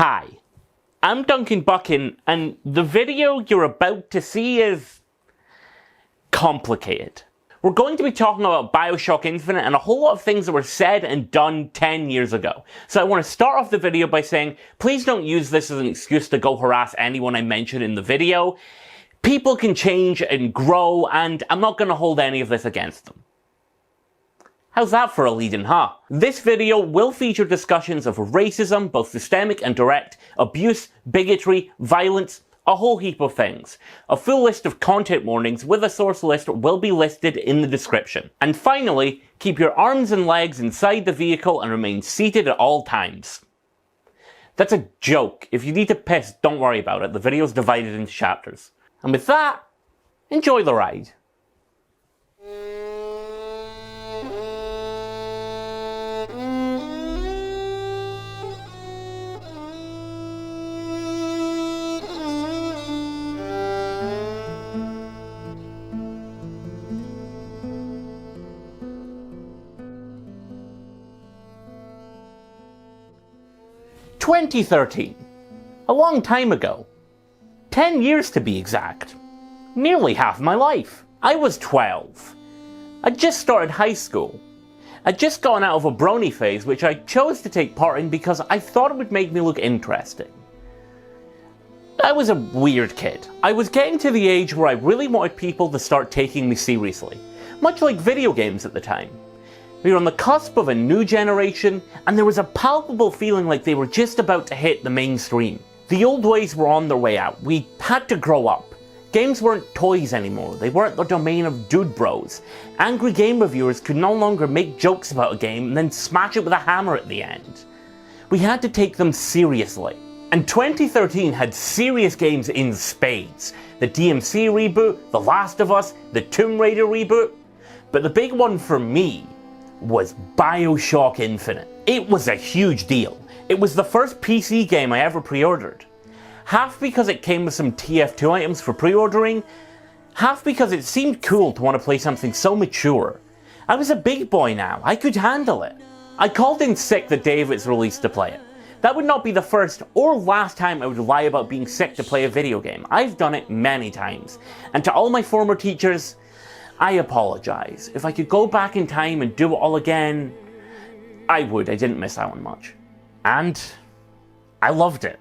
Hi, I'm Duncan Buchan, and the video you're about to see is complicated. We're going to be talking about Bioshock Infinite and a whole lot of things that were said and done 10 years ago. So I want to start off the video by saying, please don't use this as an excuse to go harass anyone I mention in the video. People can change and grow, and I'm not going to hold any of this against them. How's that for a lead-in, huh? This video will feature discussions of racism, both systemic and direct, abuse, bigotry, violence, a whole heap of things. A full list of content warnings with a source list will be listed in the description. And finally, keep your arms and legs inside the vehicle and remain seated at all times. That's a joke. If you need to piss, don't worry about it. The video's divided into chapters. And with that, enjoy the ride. "2013. A long time ago. 10 years to be exact. Nearly half my life. I was 12. I'd just started high school. I'd just gotten out of a brony phase, which I chose to take part in because I thought it would make me look interesting. I was a weird kid. I was getting to the age where I really wanted people to start taking me seriously, much like video games at the time. We were on the cusp of a new generation, and there was a palpable feeling like they were just about to hit the mainstream. The old ways were on their way out. We had to grow up. Games weren't toys anymore. They weren't the domain of dude bros. Angry game reviewers could no longer make jokes about a game and then smash it with a hammer at the end. We had to take them seriously. And 2013 had serious games in spades. The DMC reboot, The Last of Us, the Tomb Raider reboot. But the big one for me was Bioshock Infinite. It was a huge deal. It was the first PC game I ever pre-ordered. Half because it came with some TF2 items for pre-ordering, half because it seemed cool to want to play something so mature. I was a big boy now, I could handle it. I called in sick the day of its release to play it. That would not be the first or last time I would lie about being sick to play a video game. I've done it many times. And to all my former teachers, I apologize. If I could go back in time and do it all again, I would. I didn't miss out on much. And I loved it.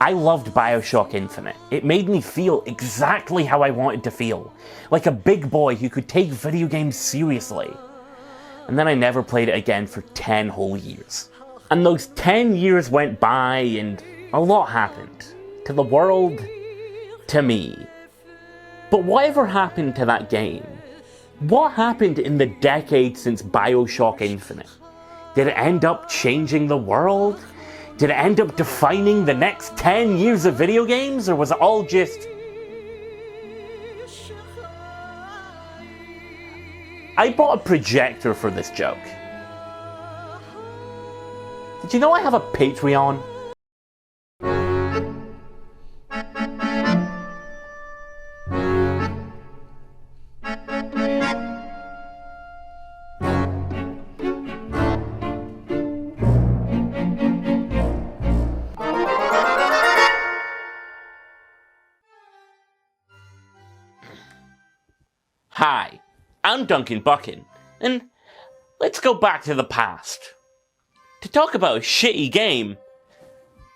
I loved Bioshock Infinite. It made me feel exactly how I wanted to feel. Like a big boy who could take video games seriously. And then I never played it again for 10 whole years. And those 10 years went by and a lot happened. To the world, to me. But whatever happened to that game? What happened in the decade since Bioshock Infinite? Did it end up changing the world? Did it end up defining the next 10 years of video games? Or was it all just... I bought a projector for this joke. Did you know I have a Patreon? Hi, I'm Duncan Buchan, and let's go back to the past. To talk about a shitty game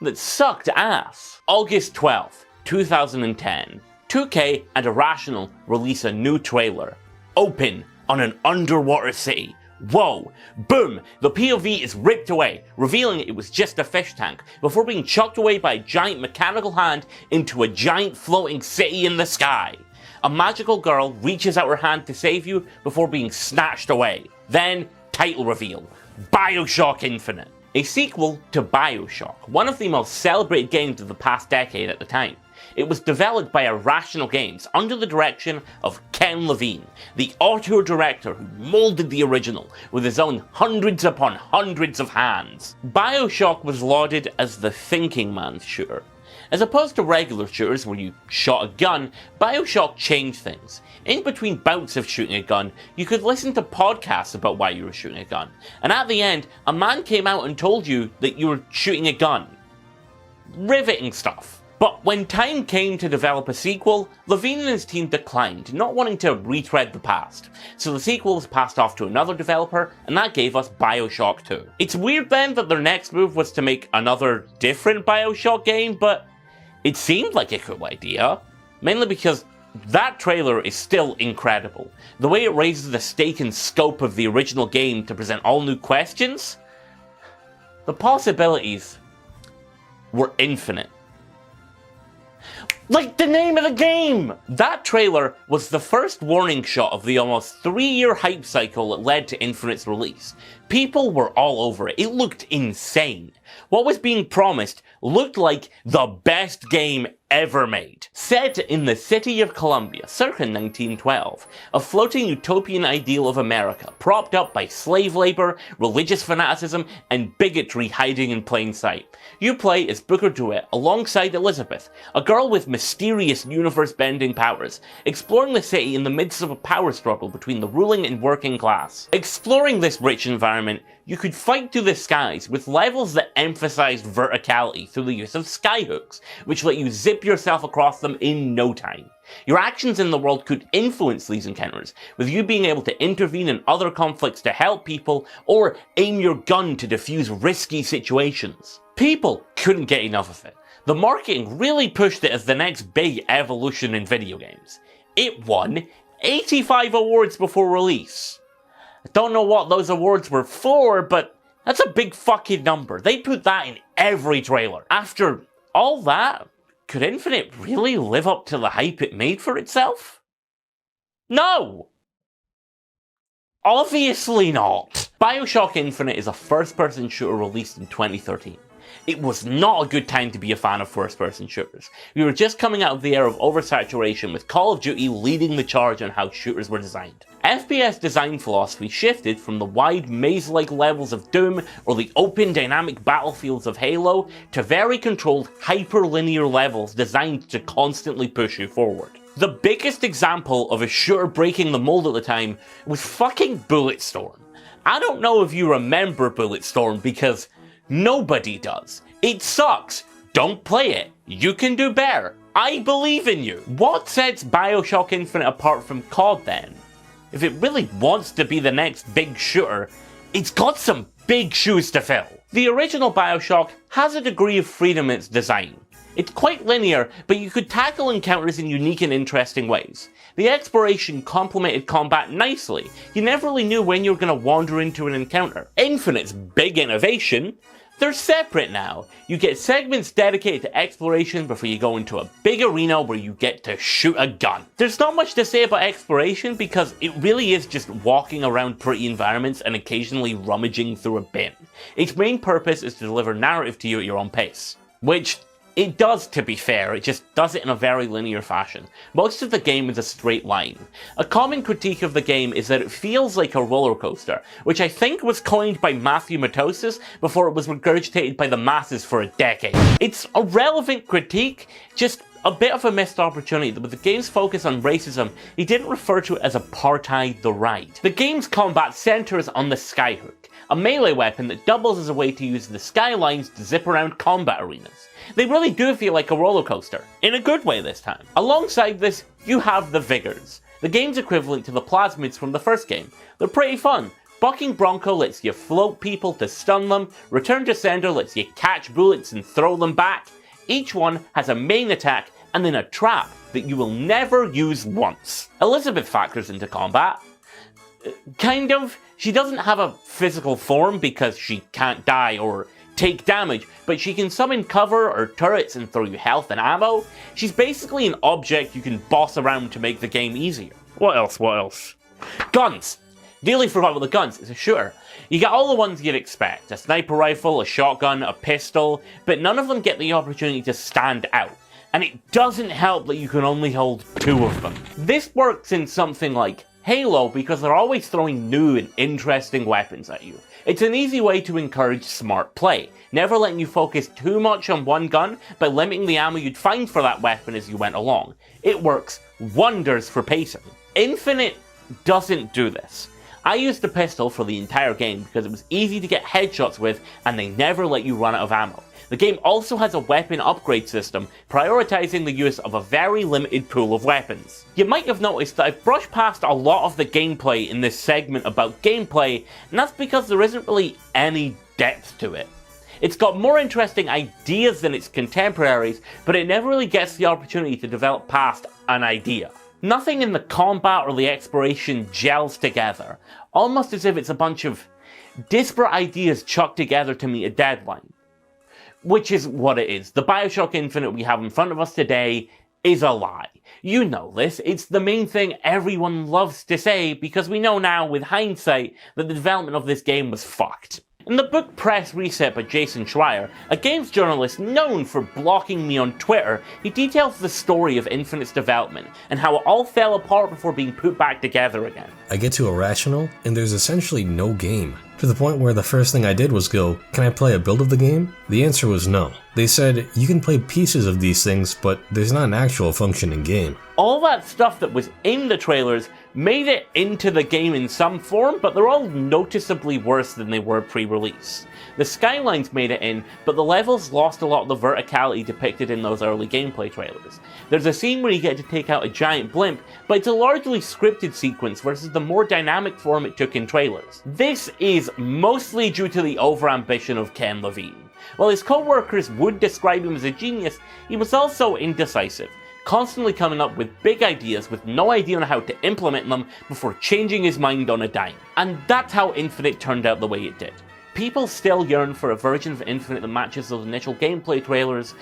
that sucked ass. August 12th, 2010. 2K and Irrational release a new trailer. Open on an underwater city. Whoa! Boom! The POV is ripped away, revealing it was just a fish tank, before being chucked away by a giant mechanical hand into a giant floating city in the sky. A magical girl reaches out her hand to save you before being snatched away. Then, title reveal. Bioshock Infinite. A sequel to Bioshock, one of the most celebrated games of the past decade at the time. It was developed by Irrational Games under the direction of Kane Levine, the auteur-director who moulded the original with his own hundreds upon hundreds of hands. Bioshock was lauded as the thinking man's shooter. As opposed to regular shooters where you shot a gun, Bioshock changed things. In between bouts of shooting a gun, you could listen to podcasts about why you were shooting a gun. And at the end, a man came out and told you that you were shooting a gun. riveting stuff. But when time came to develop a sequel, Levine and his team declined, not wanting to retread the past. So the sequel was passed off to another developer, and that gave us Bioshock 2. It's weird then that their next move was to make another different Bioshock game, but it seemed like a cool idea. Mainly because that trailer is still incredible. The way it raises the stake and scope of the original game to present all new questions, the possibilities were infinite. Like the name of the game! That trailer was the first warning shot of the almost 3-year hype cycle that led to Infinite's release. People were all over it. It looked insane. What was being promised looked like the best game ever made. Set in the city of Columbia, circa 1912, a floating utopian ideal of America, propped up by slave labor, religious fanaticism, and bigotry hiding in plain sight. You play as Booker DeWitt alongside Elizabeth, a girl with mysterious universe-bending powers, exploring the city in the midst of a power struggle between the ruling and working class. Exploring this rich environment, you could fight through the skies with levels that emphasized verticality through the use of skyhooks, which let you zip yourself across them in no time. Your actions in the world could influence these encounters, with you being able to intervene in other conflicts to help people, or aim your gun to defuse risky situations. People couldn't get enough of it. The marketing really pushed it as the next big evolution in video games. It won 85 awards before release. I don't know what those awards were for, but that's a big fucking number. They put that in every trailer. After all that, could Infinite really live up to the hype it made for itself? No! Obviously not. Bioshock Infinite is a first-person shooter released in 2013. It was not a good time to be a fan of first-person shooters. We were just coming out of the era of oversaturation, with Call of Duty leading the charge on how shooters were designed. FPS design philosophy shifted from the wide maze-like levels of Doom or the open dynamic battlefields of Halo to very controlled hyper-linear levels designed to constantly push you forward. The biggest example of a shooter breaking the mold at the time was fucking Bulletstorm. I don't know if you remember Bulletstorm because nobody does. It sucks. Don't play it. You can do better. I believe in you. What sets Bioshock Infinite apart from COD then? If it really wants to be the next big shooter, it's got some big shoes to fill. The original Bioshock has a degree of freedom in its design. It's quite linear, but you could tackle encounters in unique and interesting ways. The exploration complemented combat nicely. You never really knew when you were going to wander into an encounter. Infinite's big innovation: they're separate now. You get segments dedicated to exploration before you go into a big arena where you get to shoot a gun. There's not much to say about exploration because it really is just walking around pretty environments and occasionally rummaging through a bin. Its main purpose is to deliver narrative to you at your own pace. Which it does, to be fair, it just does it in a very linear fashion. Most of the game is a straight line. A common critique of the game is that it feels like a roller coaster, which I think was coined by Matthew Matosis before it was regurgitated by the masses for a decade. It's a relevant critique, just a bit of a missed opportunity that with the game's focus on racism, he didn't refer to it as apartheid the right. The game's combat centers on the skyhook, a melee weapon that doubles as a way to use the skylines to zip around combat arenas. They really do feel like a roller coaster, in a good way this time. Alongside this, you have the Vigors, the game's equivalent to the Plasmids from the first game. They're pretty fun. Bucking Bronco lets you float people to stun them, Return to Sender lets you catch bullets and throw them back. Each one has a main attack and then a trap that you will never use once. Elizabeth factors into combat. Kind of. She doesn't have a physical form because she can't die or take damage, but she can summon cover or turrets and throw you health and ammo. She's basically an object you can boss around to make the game easier. What else? Guns! Nearly forgot about the guns, it's a shooter. You get all the ones you'd expect, a sniper rifle, a shotgun, a pistol, but none of them get the opportunity to stand out. And it doesn't help that you can only hold 2 of them. This works in something like Halo because they're always throwing new and interesting weapons at you. It's an easy way to encourage smart play, never letting you focus too much on one gun, but limiting the ammo you'd find for that weapon as you went along. It works wonders for pacing. Infinite doesn't do this. I used the pistol for the entire game because it was easy to get headshots with and they never let you run out of ammo. The game also has a weapon upgrade system, prioritizing the use of a very limited pool of weapons. You might have noticed that I've brushed past a lot of the gameplay in this segment about gameplay, and that's because there isn't really any depth to it. It's got more interesting ideas than its contemporaries, but it never really gets the opportunity to develop past an idea. Nothing in the combat or the exploration gels together, almost as if it's a bunch of disparate ideas chucked together to meet a deadline. Which is what it is. The Bioshock Infinite we have in front of us today is a lie. You know this, it's the main thing everyone loves to say because we know now with hindsight that the development of this game was fucked. In the book Press Reset by Jason Schreier, a games journalist known for blocking me on Twitter, he details the story of Infinite's development and how it all fell apart before being put back together again. I get to Irrational, and there's essentially no game. To the point where the first thing I did was go, "Can I play a build of the game?" The answer was no. They said, "You can play pieces of these things, but there's not an actual functioning game." All that stuff that was in the trailers made it into the game in some form, but they're all noticeably worse than they were pre-release. The skylines made it in, but the levels lost a lot of the verticality depicted in those early gameplay trailers. There's a scene where you get to take out a giant blimp, but it's a largely scripted sequence versus the more dynamic form it took in trailers. This is mostly due to the overambition of Ken Levine. While his co-workers would describe him as a genius, he was also indecisive, constantly coming up with big ideas with no idea on how to implement them before changing his mind on a dime. And that's how Infinite turned out the way it did. People still yearn for a version of Infinite that matches those initial gameplay trailers,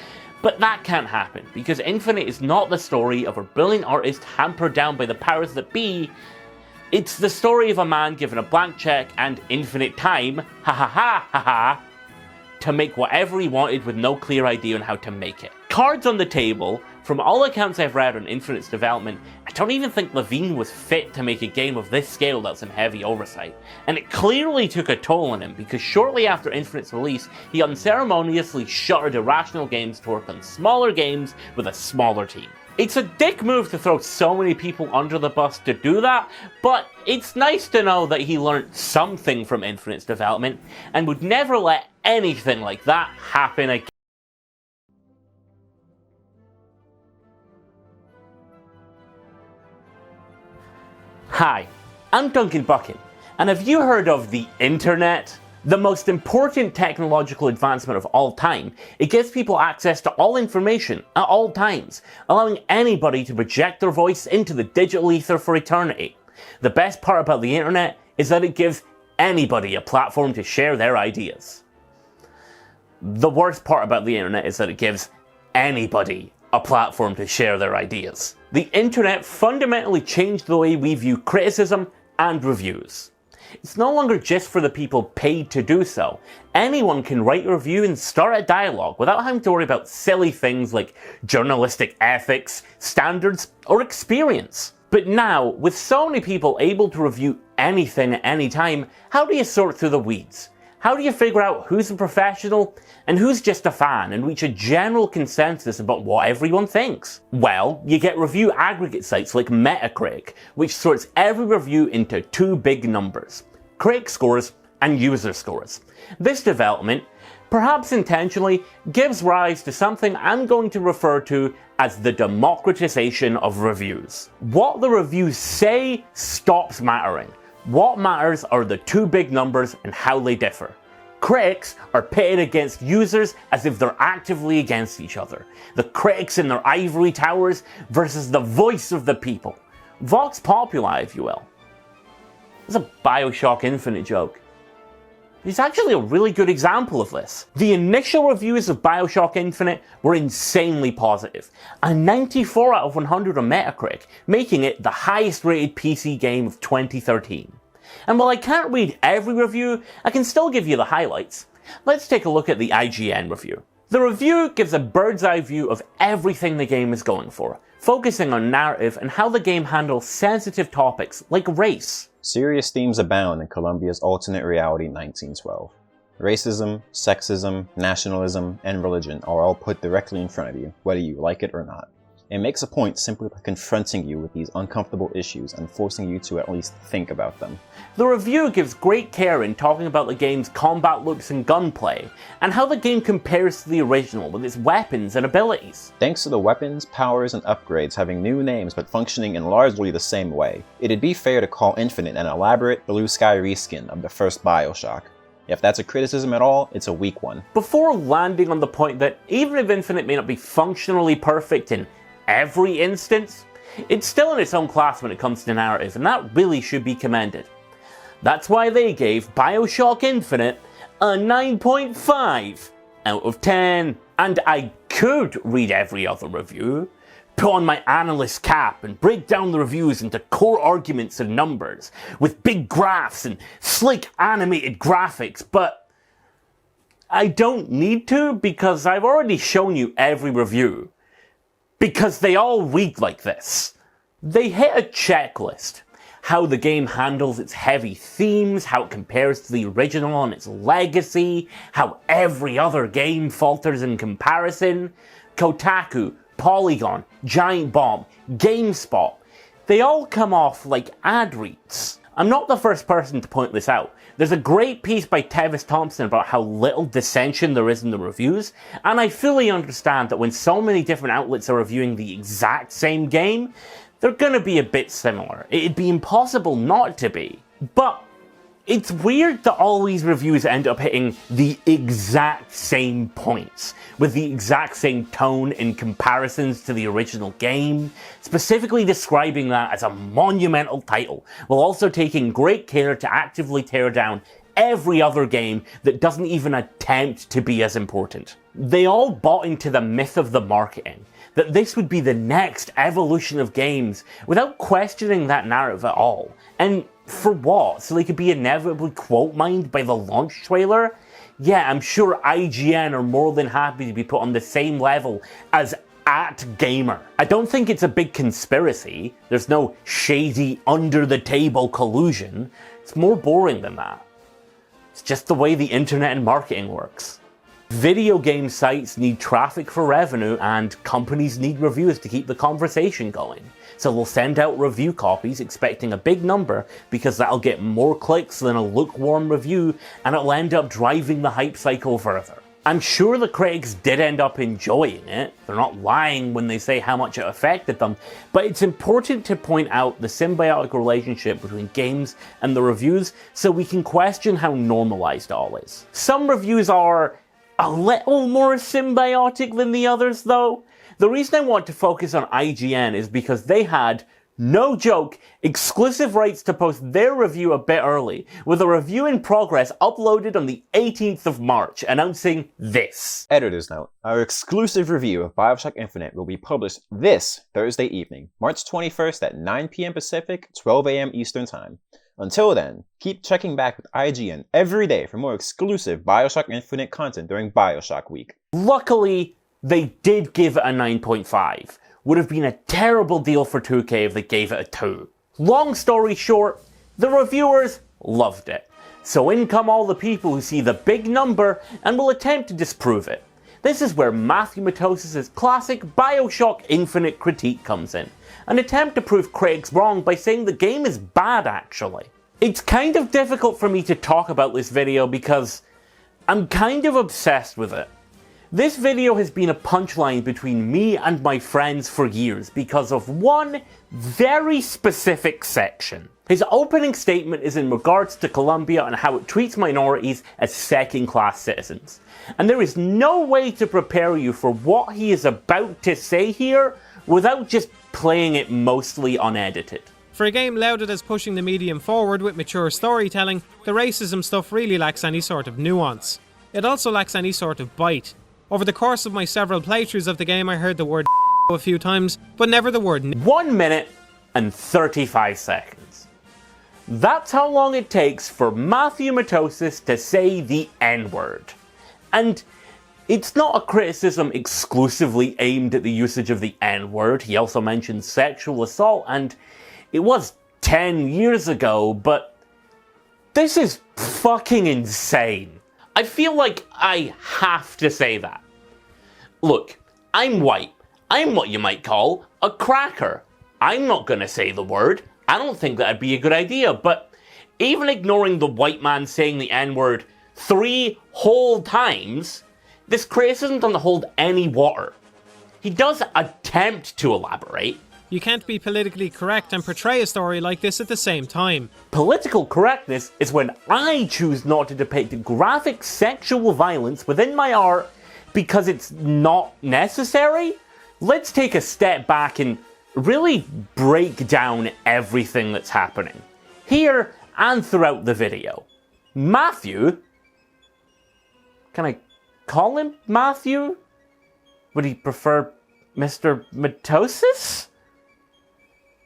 but that can't happen, because Infinite is not the story of a brilliant artist hampered down by the powers that be. It's the story of a man given a blank check and infinite time, to make whatever he wanted with no clear idea on how to make it. Cards on the table, from all accounts I've read on Infinite's development, I don't even think Levine was fit to make a game of this scale without some heavy oversight. And it clearly took a toll on him, because shortly after Infinite's release, he unceremoniously shuttered Irrational Games to work on smaller games with a smaller team. It's a dick move to throw so many people under the bus to do that, but it's nice to know that he learned something from Infinite's development, and would never let anything like that happen again. Hi, I'm Duncan Buchan, and have you heard of the internet? The most important technological advancement of all time, it gives people access to all information at all times, allowing anybody to project their voice into the digital ether for eternity. The best part about the internet is that it gives anybody a platform to share their ideas. The worst part about the internet is that it gives anybody a platform to share their ideas. The internet fundamentally changed the way we view criticism and reviews. It's no longer just for the people paid to do so. Anyone can write a review and start a dialogue without having to worry about silly things like journalistic ethics, standards, or experience. But now, with so many people able to review anything at any time, how do you sort through the weeds? How do you figure out who's a professional and who's just a fan and reach a general consensus about what everyone thinks? Well, you get review aggregate sites like Metacritic, which sorts every review into two big numbers: critic scores and user scores. This development, perhaps intentionally, gives rise to something I'm going to refer to as the democratization of reviews. What the reviews say stops mattering. What matters are the two big numbers and how they differ. Critics are pitted against users as if they're actively against each other. The critics in their ivory towers versus the voice of the people. Vox Populi, if you will. It's a Bioshock Infinite joke. It's actually a really good example of this. The initial reviews of Bioshock Infinite were insanely positive, a 94 out of 100 on Metacritic, making it the highest rated PC game of 2013. And while I can't read every review, I can still give you the highlights. Let's take a look at the IGN review. The review gives a bird's eye view of everything the game is going for, focusing on narrative and how the game handles sensitive topics like race. Serious themes abound in Columbia's alternate reality 1912. Racism, sexism, nationalism, and religion are all put directly in front of you, whether you like it or not. It makes a point simply by confronting you with these uncomfortable issues and forcing you to at least think about them. The review gives great care in talking about the game's combat looks and gunplay, and how the game compares to the original with its weapons and abilities. Thanks to the weapons, powers, and upgrades having new names but functioning in largely the same way, it'd be fair to call Infinite an elaborate blue sky reskin of the first Bioshock. If that's a criticism at all, it's a weak one. Before landing on the point that even if Infinite may not be functionally perfect in every instance, it's still in its own class when it comes to narrative, and that really should be commended. That's why they gave Bioshock Infinite a 9.5 out of 10. And I could read every other review, put on my analyst cap and break down the reviews into core arguments and numbers, with big graphs and slick animated graphics, but I don't need to because I've already shown you every review. Because they all read like this. They hit a checklist. How the game handles its heavy themes, how it compares to the original and its legacy, how every other game falters in comparison. Kotaku, Polygon, Giant Bomb, GameSpot, they all come off like ad reads. I'm not the first person to point this out. There's a great piece by Tevis Thompson about how little dissension there is in the reviews, and I fully understand that when so many different outlets are reviewing the exact same game, they're gonna be a bit similar. It'd be impossible not to be. But it's weird that all these reviews end up hitting the exact same points, with the exact same tone in comparisons to the original game, specifically describing that as a monumental title, while also taking great care to actively tear down every other game that doesn't even attempt to be as important. They all bought into the myth of the marketing, that this would be the next evolution of games, without questioning that narrative at all. And for what? So they could be inevitably quote mined by the launch trailer? Yeah, I'm sure IGN are more than happy to be put on the same level as @gamer. I don't think it's a big conspiracy. There's no shady, under-the-table collusion. It's more boring than that. It's just the way the internet and marketing works. Video game sites need traffic for revenue, and companies need reviews to keep the conversation going. So they'll send out review copies expecting a big number because that'll get more clicks than a lukewarm review, and it'll end up driving the hype cycle further. I'm sure the critics did end up enjoying it. They're not lying when they say how much it affected them, but it's important to point out the symbiotic relationship between games and the reviews so we can question how normalized it all is. Some reviews are a little more symbiotic than the others though. The reason I want to focus on IGN is because they had, no joke, exclusive rights to post their review a bit early, with a review in progress uploaded on the 18th of March, announcing this. Editor's note. Our exclusive review of Bioshock Infinite will be published this Thursday evening, March 21st at 9 p.m. Pacific, 12 a.m. Eastern Time. Until then, keep checking back with IGN every day for more exclusive Bioshock Infinite content during Bioshock Week. Luckily, they did give it a 9.5. Would have been a terrible deal for 2K if they gave it a 2. Long story short, the reviewers loved it. So in come all the people who see the big number and will attempt to disprove it. This is where Matthew Matosis' classic Bioshock Infinite critique comes in. An attempt to prove critics wrong by saying the game is bad actually. It's kind of difficult for me to talk about this video because I'm kind of obsessed with it. This video has been a punchline between me and my friends for years because of one very specific section. His opening statement is in regards to Colombia and how it treats minorities as second-class citizens. And there is no way to prepare you for what he is about to say here without just playing it mostly unedited. For a game lauded as pushing the medium forward with mature storytelling, the racism stuff really lacks any sort of nuance. It also lacks any sort of bite. Over the course of my several playthroughs of the game, I heard the word a few times, but never the word 1 minute and 35 seconds. That's how long it takes for Matthew Matosis to say the N-word. And it's not a criticism exclusively aimed at the usage of the N-word. He also mentions sexual assault, and it was 10 years ago, but this is fucking insane. I feel like I have to say that. Look, I'm white. I'm what you might call a cracker. I'm not gonna say the word. I don't think that'd be a good idea, but even ignoring the white man saying the N-word 3 whole times, this criticism doesn't hold any water. He does attempt to elaborate. You can't be politically correct and portray a story like this at the same time. Political correctness is when I choose not to depict graphic sexual violence within my art because it's not necessary. Let's take a step back and really break down everything that's happening, here and throughout the video. Matthew? Can I call him Matthew? Would he prefer Mr. Mitosis?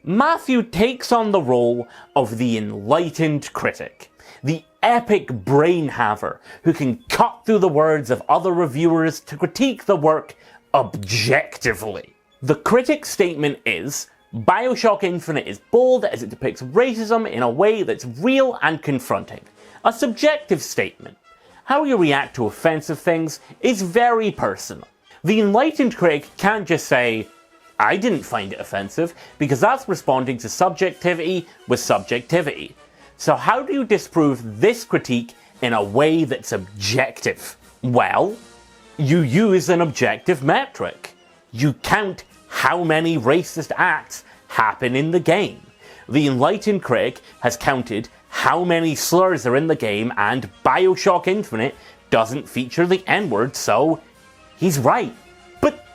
Matthew takes on the role of the enlightened critic, the epic brain haver who can cut through the words of other reviewers to critique the work objectively. The critic's statement is, Bioshock Infinite is bold as it depicts racism in a way that's real and confronting. A subjective statement. How you react to offensive things is very personal. The enlightened critic can't just say, I didn't find it offensive, because that's responding to subjectivity with subjectivity. So how do you disprove this critique in a way that's objective? Well, you use an objective metric. You count how many racist acts happen in the game. The enlightened critic has counted how many slurs are in the game, and Bioshock Infinite doesn't feature the N-word, so he's right. But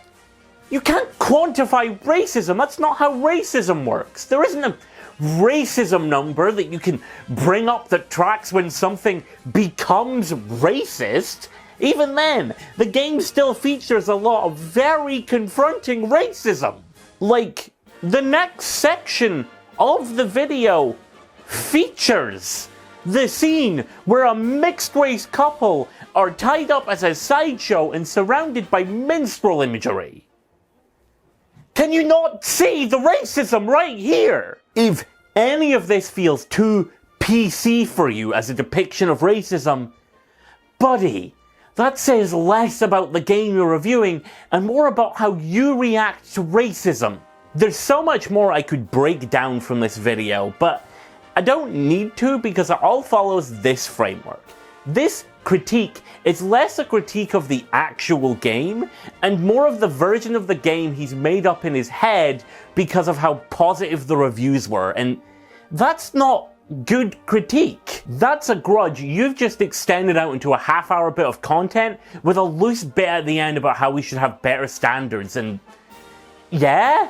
you can't quantify racism. That's not how racism works. There isn't a racism number that you can bring up that tracks when something becomes racist. Even then, the game still features a lot of very confronting racism. Like, the next section of the video features the scene where a mixed-race couple are tied up as a sideshow and surrounded by minstrel imagery. Can you not see the racism right here? If any of this feels too PC for you as a depiction of racism, buddy, that says less about the game you're reviewing and more about how you react to racism. There's so much more I could break down from this video, but I don't need to because it all follows this framework. This critique is less a critique of the actual game and more of the version of the game he's made up in his head because of how positive the reviews were, and that's not good critique. That's a grudge you've just extended out into a half-hour bit of content with a loose bit at the end about how we should have better standards and... yeah?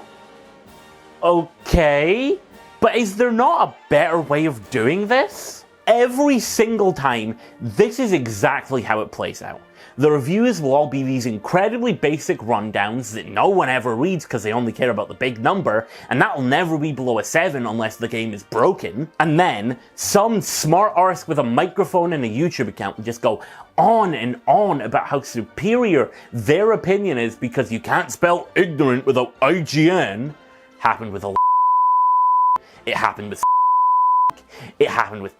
Okay. But is there not a better way of doing this? Every single time, this is exactly how it plays out. The reviews will all be these incredibly basic rundowns that no one ever reads because they only care about the big number, and that'll never be below a 7 unless the game is broken. And then, some smart arse with a microphone and a YouTube account will just go on and on about how superior their opinion is because you can't spell ignorant without IGN. Happened with a it happened with it happened with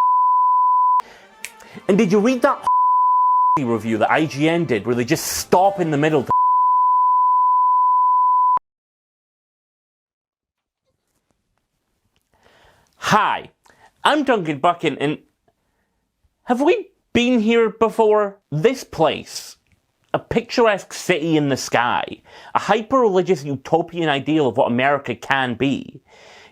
and did you read that review that IGN did where they just stop in the middle to Hi, I'm Duncan Buchan, and have we been here before? This place, a picturesque city in the sky, a hyper-religious utopian ideal of what America can be.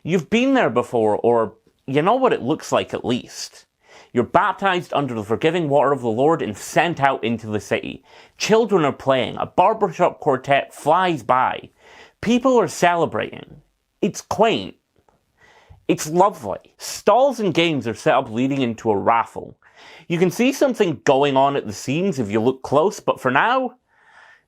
You've been there before, or you know what it looks like at least. You're baptized under the forgiving water of the Lord and sent out into the city. Children are playing, a barbershop quartet flies by. People are celebrating. It's quaint. It's lovely. Stalls and games are set up leading into a raffle. You can see something going on at the scenes if you look close, but for now,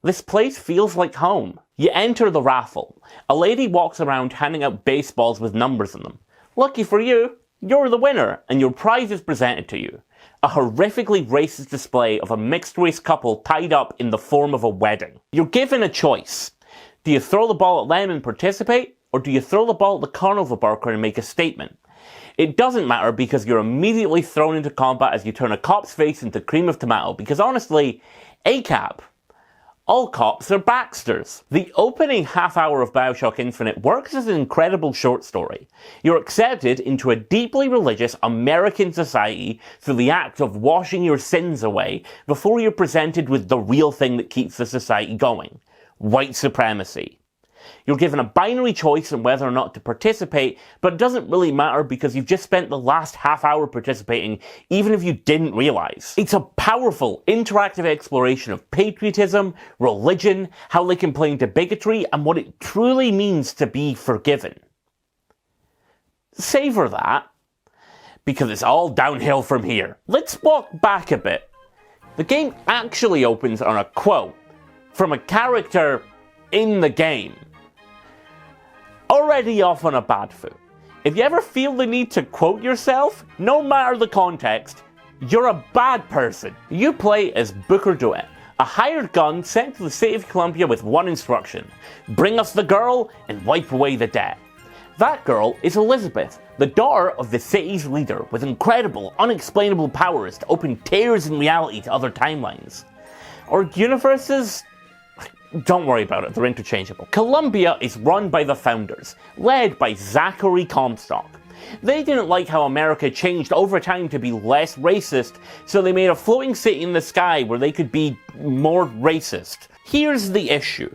this place feels like home. You enter the raffle. A lady walks around handing out baseballs with numbers in them. Lucky for you, you're the winner, and your prize is presented to you. A horrifically racist display of a mixed-race couple tied up in the form of a wedding. You're given a choice. Do you throw the ball at them and participate, or do you throw the ball at the carnival barker and make a statement? It doesn't matter because you're immediately thrown into combat as you turn a cop's face into cream of tomato, because honestly, ACAB, All cops are Baxters. The opening half hour of Bioshock Infinite works as an incredible short story. You're accepted into a deeply religious American society through the act of washing your sins away before you're presented with the real thing that keeps the society going: white supremacy. You're given a binary choice on whether or not to participate, but it doesn't really matter because you've just spent the last half hour participating, even if you didn't realize. It's a powerful, interactive exploration of patriotism, religion, how they can play into bigotry, and what it truly means to be forgiven. Savor that, because it's all downhill from here. Let's walk back a bit. The game actually opens on a quote from a character in the game. Already off on a bad foot. If you ever feel the need to quote yourself, no matter the context, you're a bad person. You play as Booker DeWitt, a hired gun sent to the state of Columbia with one instruction: bring us the girl and wipe away the debt. That girl is Elizabeth, the daughter of the city's leader, with incredible, unexplainable powers to open tears in reality to other timelines. Or universes? Don't worry about it, they're interchangeable. Columbia is run by the founders, led by Zachary Comstock. They didn't like how America changed over time to be less racist, so they made a floating city in the sky where they could be more racist. Here's the issue.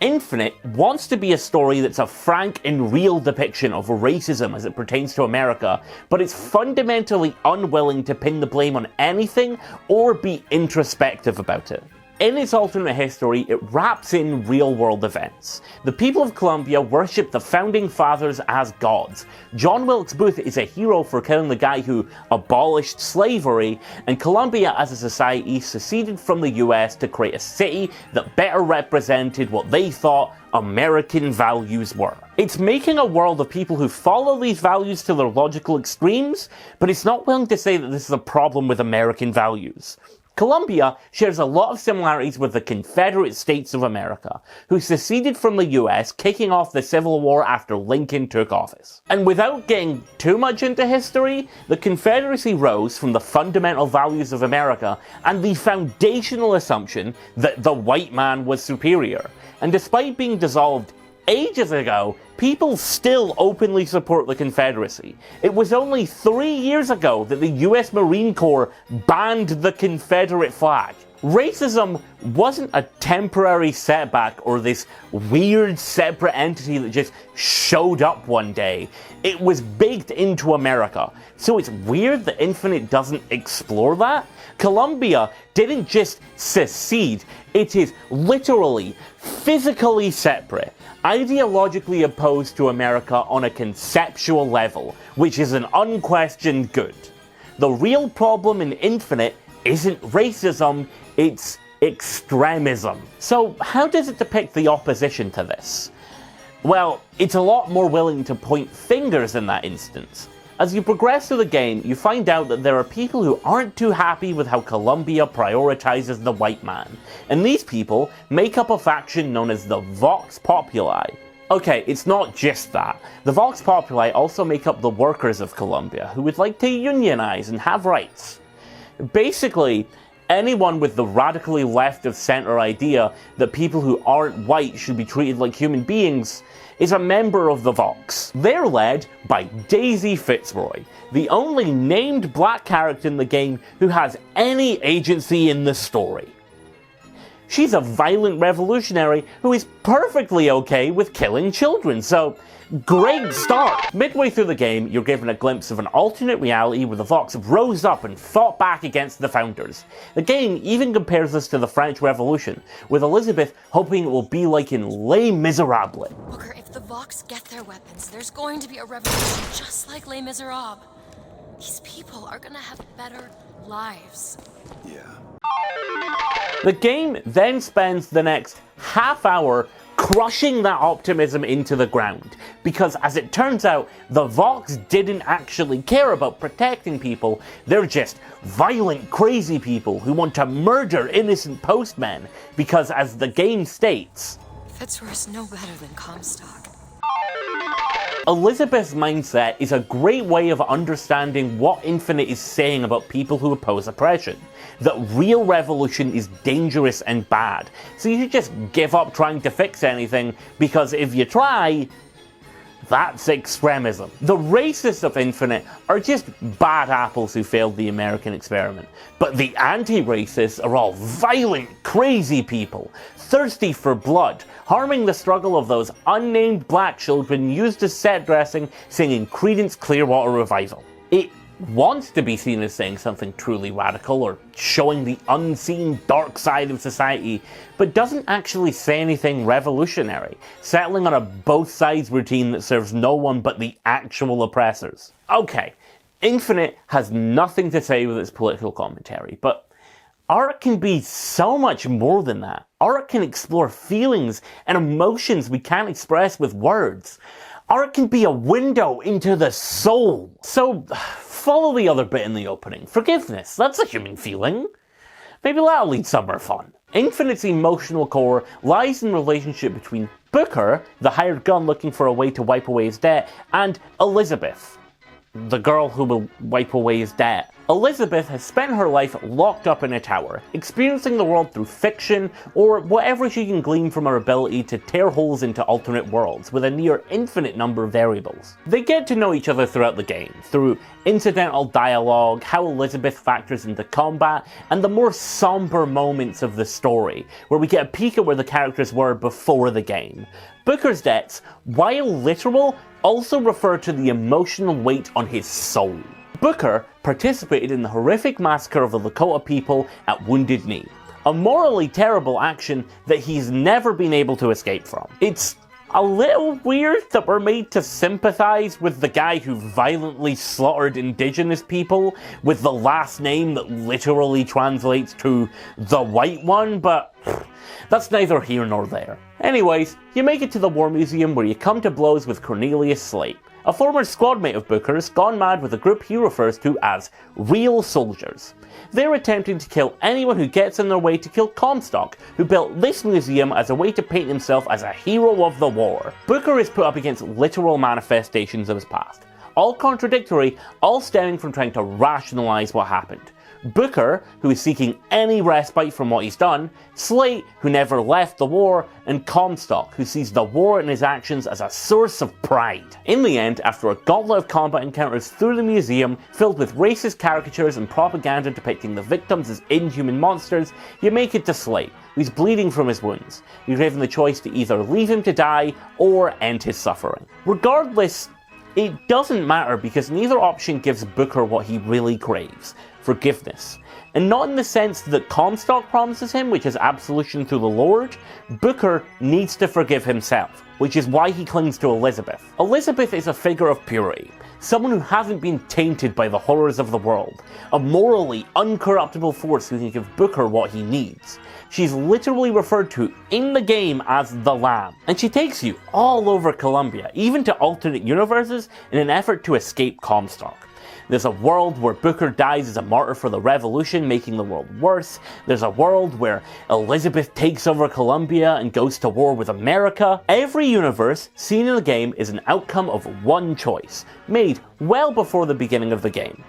Infinite wants to be a story that's a frank and real depiction of racism as it pertains to America, but it's fundamentally unwilling to pin the blame on anything or be introspective about it. In its alternate history, it wraps in real-world events. The people of Columbia worship the founding fathers as gods. John Wilkes Booth is a hero for killing the guy who abolished slavery, and Columbia as a society seceded from the US to create a city that better represented what they thought American values were. It's making a world of people who follow these values to their logical extremes, but it's not willing to say that this is a problem with American values. Columbia shares a lot of similarities with the Confederate States of America, who seceded from the US, kicking off the Civil War after Lincoln took office. And without getting too much into history, the Confederacy rose from the fundamental values of America and the foundational assumption that the white man was superior. And despite being dissolved ages ago, people still openly support the Confederacy. It was only 3 years ago that the US Marine Corps banned the Confederate flag. Racism wasn't a temporary setback or this weird separate entity that just showed up one day. It was baked into America. So it's weird that Infinite doesn't explore that. Columbia didn't just secede, it is literally, physically separate, ideologically opposed to America on a conceptual level, which is an unquestioned good. The real problem in Infinite isn't racism, it's extremism. So how does it depict the opposition to this? Well, it's a lot more willing to point fingers in that instance. As you progress through the game, you find out that there are people who aren't too happy with how Columbia prioritizes the white man, and these people make up a faction known as the Vox Populi. Okay, it's not just that. The Vox Populi also make up the workers of Columbia, who would like to unionize and have rights. Basically, anyone with the radically left-of-center idea that people who aren't white should be treated like human beings is a member of the Vox. They're led by Daisy Fitzroy, the only named black character in the game who has any agency in the story. She's a violent revolutionary who is perfectly okay with killing children, so great start! Midway through the game, you're given a glimpse of an alternate reality where the Vox rose up and fought back against the founders. The game even compares this to the French Revolution, with Elizabeth hoping it will be like in Les Miserables. Booker, if the Vox get their weapons, there's going to be a revolution just like Les Miserables. These people are gonna have better lives. Yeah. The game then spends the next half hour crushing that optimism into the ground, because as it turns out, the Vox didn't actually care about protecting people, they're just violent, crazy people who want to murder innocent postmen, because as the game states, Fitzroy's no better than Comstock. Elizabeth's mindset is a great way of understanding what Infinite is saying about people who oppose oppression. That real revolution is dangerous and bad, so you should just give up trying to fix anything, because if you try, that's extremism. The racists of Infinite are just bad apples who failed the American experiment. But the anti-racists are all violent, crazy people, thirsty for blood, harming the struggle of those unnamed black children used as set dressing, singing Creedence Clearwater Revival. It wants to be seen as saying something truly radical or showing the unseen dark side of society, but doesn't actually say anything revolutionary, settling on a both sides routine that serves no one but the actual oppressors. Okay, Infinite has nothing to say with its political commentary, but art can be so much more than that. Art can explore feelings and emotions we can't express with words. Art can be a window into the soul. So, follow the other bit in the opening. Forgiveness, that's a human feeling. Maybe that'll lead somewhere fun. Infinite's emotional core lies in the relationship between Booker, the hired gun looking for a way to wipe away his debt, and Elizabeth, the girl who will wipe away his debt. Elizabeth has spent her life locked up in a tower, experiencing the world through fiction, or whatever she can glean from her ability to tear holes into alternate worlds with a near infinite number of variables. They get to know each other throughout the game, through incidental dialogue, how Elizabeth factors into combat, and the more somber moments of the story, where we get a peek at where the characters were before the game. Booker's debts, while literal, also refer to the emotional weight on his soul. Booker participated in the horrific massacre of the Lakota people at Wounded Knee, a morally terrible action that he's never been able to escape from. It's a little weird that we're made to sympathize with the guy who violently slaughtered indigenous people with the last name that literally translates to the white one, but that's neither here nor there. Anyways, you make it to the War Museum where you come to blows with Cornelius Slate, a former squadmate of Booker's gone mad with a group he refers to as Real Soldiers. They're attempting to kill anyone who gets in their way to kill Comstock, who built this museum as a way to paint himself as a hero of the war. Booker is put up against literal manifestations of his past, all contradictory, all stemming from trying to rationalize what happened. Booker, who is seeking any respite from what he's done, Slate, who never left the war, and Comstock, who sees the war and his actions as a source of pride. In the end, after a gauntlet of combat encounters through the museum, filled with racist caricatures and propaganda depicting the victims as inhuman monsters, you make it to Slate, who's bleeding from his wounds. You're given the choice to either leave him to die, or end his suffering. Regardless, it doesn't matter because neither option gives Booker what he really craves: forgiveness. And not in the sense that Comstock promises him, which is absolution through the Lord. Booker needs to forgive himself, which is why he clings to Elizabeth. Elizabeth is a figure of purity, someone who hasn't been tainted by the horrors of the world, a morally uncorruptible force who can give Booker what he needs. She's literally referred to in the game as the Lamb, and she takes you all over Columbia, even to alternate universes, in an effort to escape Comstock. There's a world where Booker dies as a martyr for the revolution, making the world worse. There's a world where Elizabeth takes over Columbia and goes to war with America. Every universe seen in the game is an outcome of one choice, made well before the beginning of the game.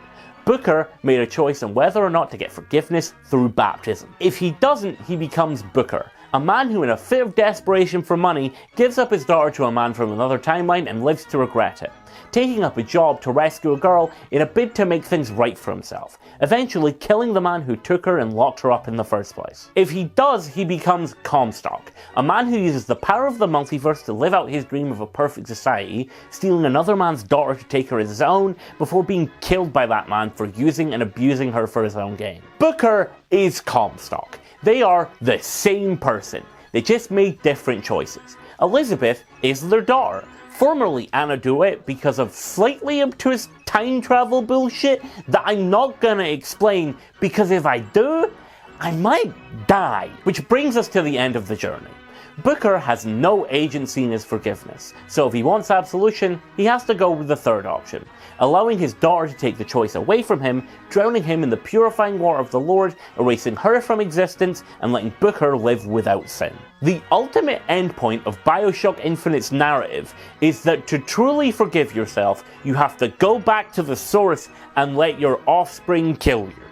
Booker made a choice on whether or not to get forgiveness through baptism. If he doesn't, he becomes Booker, a man who in a fit of desperation for money gives up his daughter to a man from another timeline and lives to regret it, taking up a job to rescue a girl in a bid to make things right for himself, eventually killing the man who took her and locked her up in the first place. If he does, he becomes Comstock, a man who uses the power of the multiverse to live out his dream of a perfect society, stealing another man's daughter to take her as his own, before being killed by that man for using and abusing her for his own gain. Booker is Comstock. They are the same person. They just made different choices. Elizabeth is their daughter, formerly Anna DeWitt, because of slightly obtuse time travel bullshit that I'm not gonna explain, because if I do, I might die. Which brings us to the end of the journey. Booker has no agency in his forgiveness, so if he wants absolution, he has to go with the third option, allowing his daughter to take the choice away from him, drowning him in the purifying water of the Lord, erasing her from existence, and letting Booker live without sin. The ultimate endpoint of Bioshock Infinite's narrative is that to truly forgive yourself, you have to go back to the source and let your offspring kill you.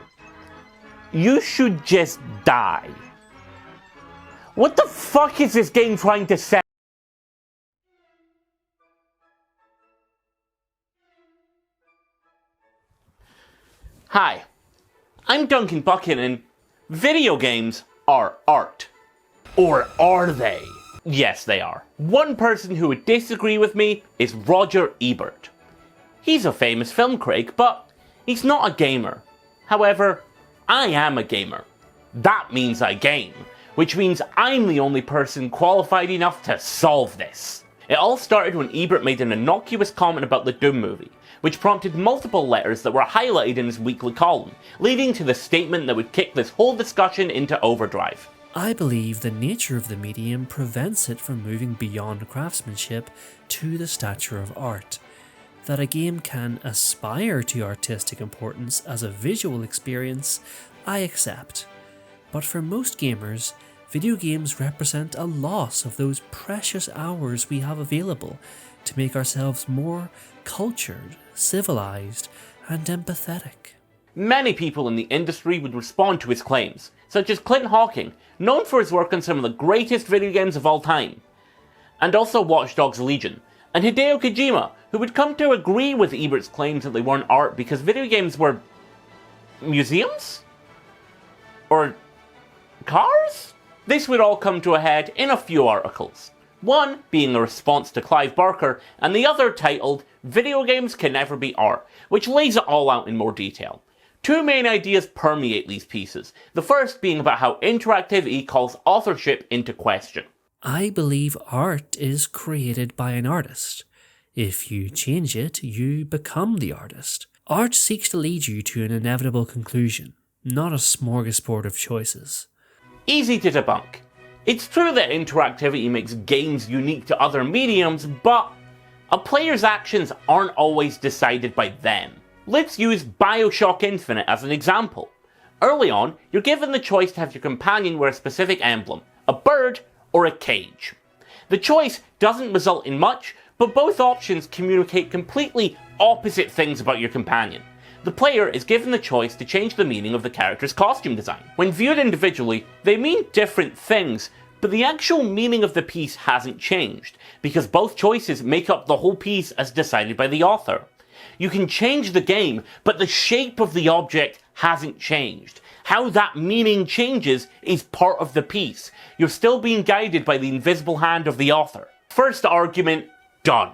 You should just die. What the fuck is this game trying to say? Hi, I'm Duncan Buchan, and video games are art. Or are they? Yes, they are. One person who would disagree with me is Roger Ebert. He's a famous film critic, but he's not a gamer. However, I am a gamer. That means I game, which means I'm the only person qualified enough to solve this. It all started when Ebert made an innocuous comment about the Doom movie, which prompted multiple letters that were highlighted in his weekly column, leading to the statement that would kick this whole discussion into overdrive. I believe the nature of the medium prevents it from moving beyond craftsmanship to the stature of art. That a game can aspire to artistic importance as a visual experience, I accept. But for most gamers, video games represent a loss of those precious hours we have available to make ourselves more cultured, civilized, and empathetic. Many people in the industry would respond to his claims, such as Clint Hawking, known for his work on some of the greatest video games of all time, and also Watch Dogs Legion, and Hideo Kojima, who would come to agree with Ebert's claims that they weren't art because video games were museums? Or cars? This would all come to a head in a few articles. One being a response to Clive Barker, and the other titled, Video Games Can Never Be Art, which lays it all out in more detail. Two main ideas permeate these pieces, the first being about how interactivity calls authorship into question. I believe art is created by an artist. If you change it, you become the artist. Art seeks to lead you to an inevitable conclusion, not a smorgasbord of choices. Easy to debunk. It's true that interactivity makes games unique to other mediums, but a player's actions aren't always decided by them. Let's use Bioshock Infinite as an example. Early on, you're given the choice to have your companion wear a specific emblem, a bird or a cage. The choice doesn't result in much, but both options communicate completely opposite things about your companion. The player is given the choice to change the meaning of the character's costume design. When viewed individually, they mean different things, but the actual meaning of the piece hasn't changed, because both choices make up the whole piece as decided by the author. You can change the game, but the shape of the object hasn't changed. How that meaning changes is part of the piece. You're still being guided by the invisible hand of the author. First argument, done.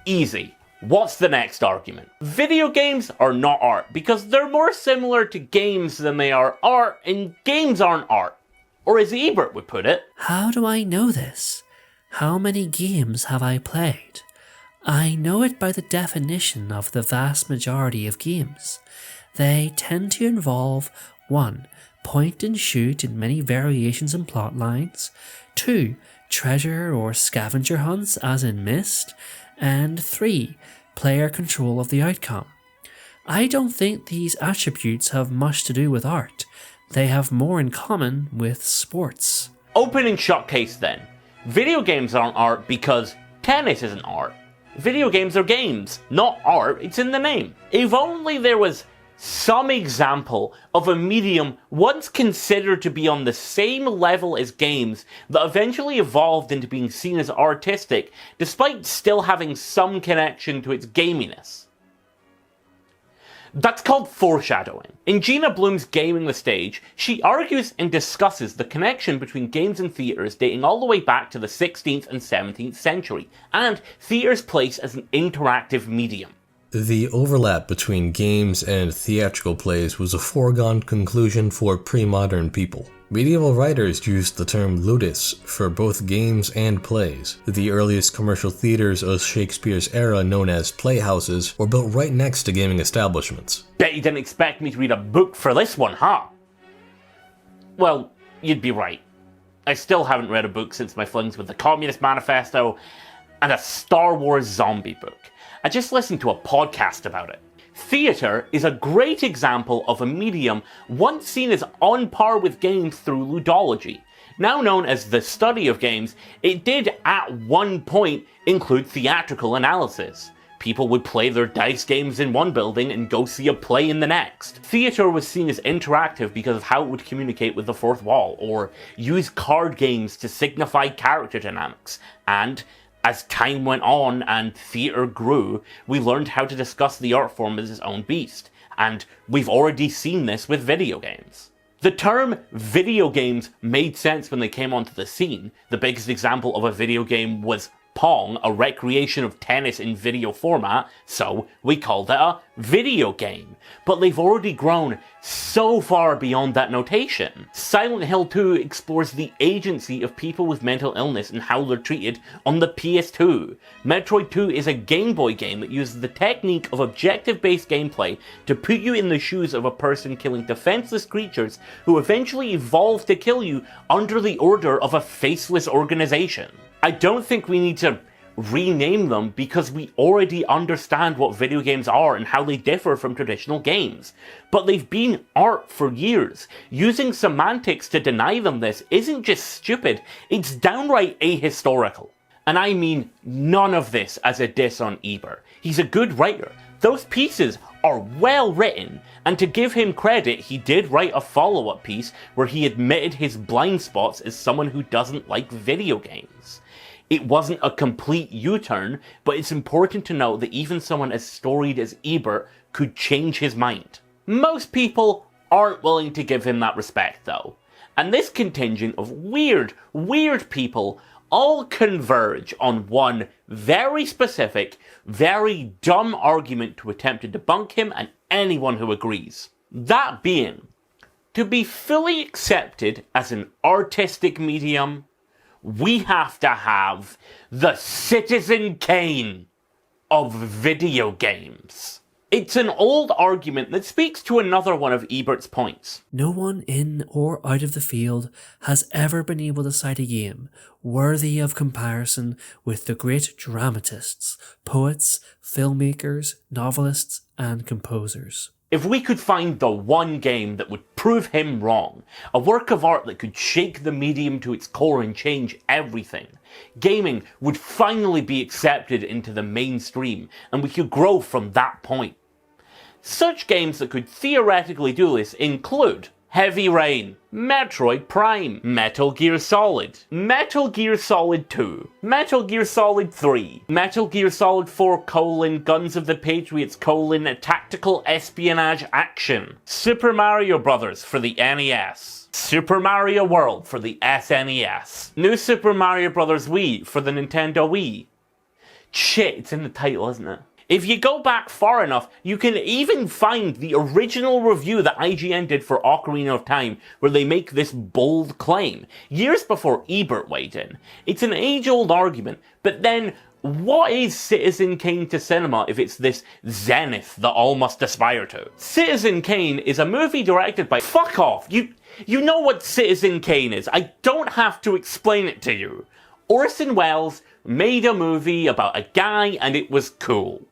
Easy. What's the next argument? Video games are not art because they're more similar to games than they are art, and games aren't art. Or as Ebert would put it, How do I know this? How many games have I played? I know it by the definition of the vast majority of games. They tend to involve 1. Point and shoot in many variations and plot lines, 2. Treasure or scavenger hunts as in Myst, and 3. Player control of the outcome. I don't think these attributes have much to do with art. They have more in common with sports. open and shut case then. Video games aren't art because tennis isn't art. Video games are games, not art, it's in the name. If only there was some example of a medium once considered to be on the same level as games that eventually evolved into being seen as artistic, despite still having some connection to its gaminess. That's called foreshadowing. In Gina Bloom's Gaming the Stage, she argues and discusses the connection between games and theatres dating all the way back to the 16th and 17th century, and theatre's place as an interactive medium. The overlap between games and theatrical plays was a foregone conclusion for pre-modern people. Medieval writers used the term ludus for both games and plays. The earliest commercial theaters of Shakespeare's era, known as playhouses, were built right next to gaming establishments. Bet you didn't expect me to read a book for this one, huh? Well, you'd be right. I still haven't read a book since my flings with the Communist Manifesto and a Star Wars zombie book. I just listened to a podcast about it. Theatre is a great example of a medium once seen as on par with games through ludology. Now known as the study of games, it did at one point include theatrical analysis. People would play their dice games in one building and go see a play in the next. Theatre was seen as interactive because of how it would communicate with the fourth wall, or use card games to signify character dynamics, and as time went on and theatre grew, we learned how to discuss the art form as its own beast, and we've already seen this with video games. The term video games made sense when they came onto the scene. The biggest example of a video game was Pong, a recreation of tennis in video format, so we called it a video game. But they've already grown so far beyond that notation. Silent Hill 2 explores the agency of people with mental illness and how they're treated on the PS2. Metroid 2 is a Game Boy game that uses the technique of objective-based gameplay to put you in the shoes of a person killing defenseless creatures who eventually evolve to kill you under the order of a faceless organization. I don't think we need to rename them because we already understand what video games are and how they differ from traditional games. But they've been art for years. Using semantics to deny them this isn't just stupid, it's downright ahistorical. And I mean none of this as a diss on Ebert. He's a good writer. Those pieces are well written, and to give him credit, he did write a follow-up piece where he admitted his blind spots as someone who doesn't like video games. It wasn't a complete U-turn, but it's important to note that even someone as storied as Ebert could change his mind. Most people aren't willing to give him that respect though, and this contingent of weird people all converge on one very specific, very dumb argument to attempt to debunk him and anyone who agrees. That being, to be fully accepted as an artistic medium, we have to have the Citizen Kane of video games. It's an old argument that speaks to another one of Ebert's points. No one in or out of the field has ever been able to cite a game worthy of comparison with the great dramatists, poets, filmmakers, novelists, and composers. If we could find the one game that would prove him wrong, a work of art that could shake the medium to its core and change everything, gaming would finally be accepted into the mainstream, and we could grow from that point. Such games that could theoretically do this include Heavy Rain, Metroid Prime, Metal Gear Solid, Metal Gear Solid 2, Metal Gear Solid 3, Metal Gear Solid 4: Guns of the Patriots: Tactical Espionage Action, Super Mario Bros. For the NES, Super Mario World for the SNES, New Super Mario Bros. Wii for the Nintendo Wii. Shit, it's in the title, isn't it? If you go back far enough, you can even find the original review that IGN did for Ocarina of Time, where they make this bold claim, years before Ebert weighed in. It's an age-old argument, but then what is Citizen Kane to cinema if it's this zenith that all must aspire to? Citizen Kane is a movie directed by... Fuck off! You know what Citizen Kane is. I don't have to explain it to you. Orson Welles made a movie about a guy and it was cool.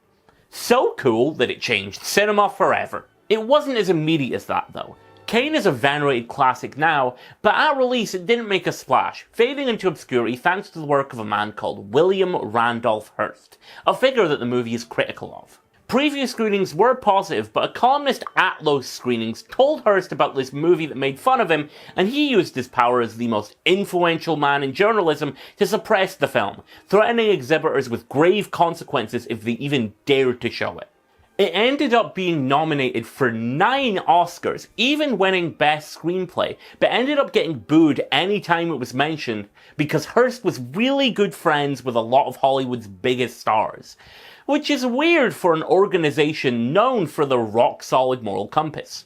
So cool that it changed cinema forever. It wasn't as immediate as that though. Kane is a venerated classic now, but at release it didn't make a splash, fading into obscurity thanks to the work of a man called William Randolph Hearst, a figure that the movie is critical of. Previous screenings were positive, but a columnist at those screenings told Hearst about this movie that made fun of him, and he used his power as the most influential man in journalism to suppress the film, threatening exhibitors with grave consequences if they even dared to show it. It ended up being nominated for 9 Oscars, even winning Best Screenplay, but ended up getting booed anytime it was mentioned because Hearst was really good friends with a lot of Hollywood's biggest stars. Which is weird for an organization known for their rock-solid moral compass.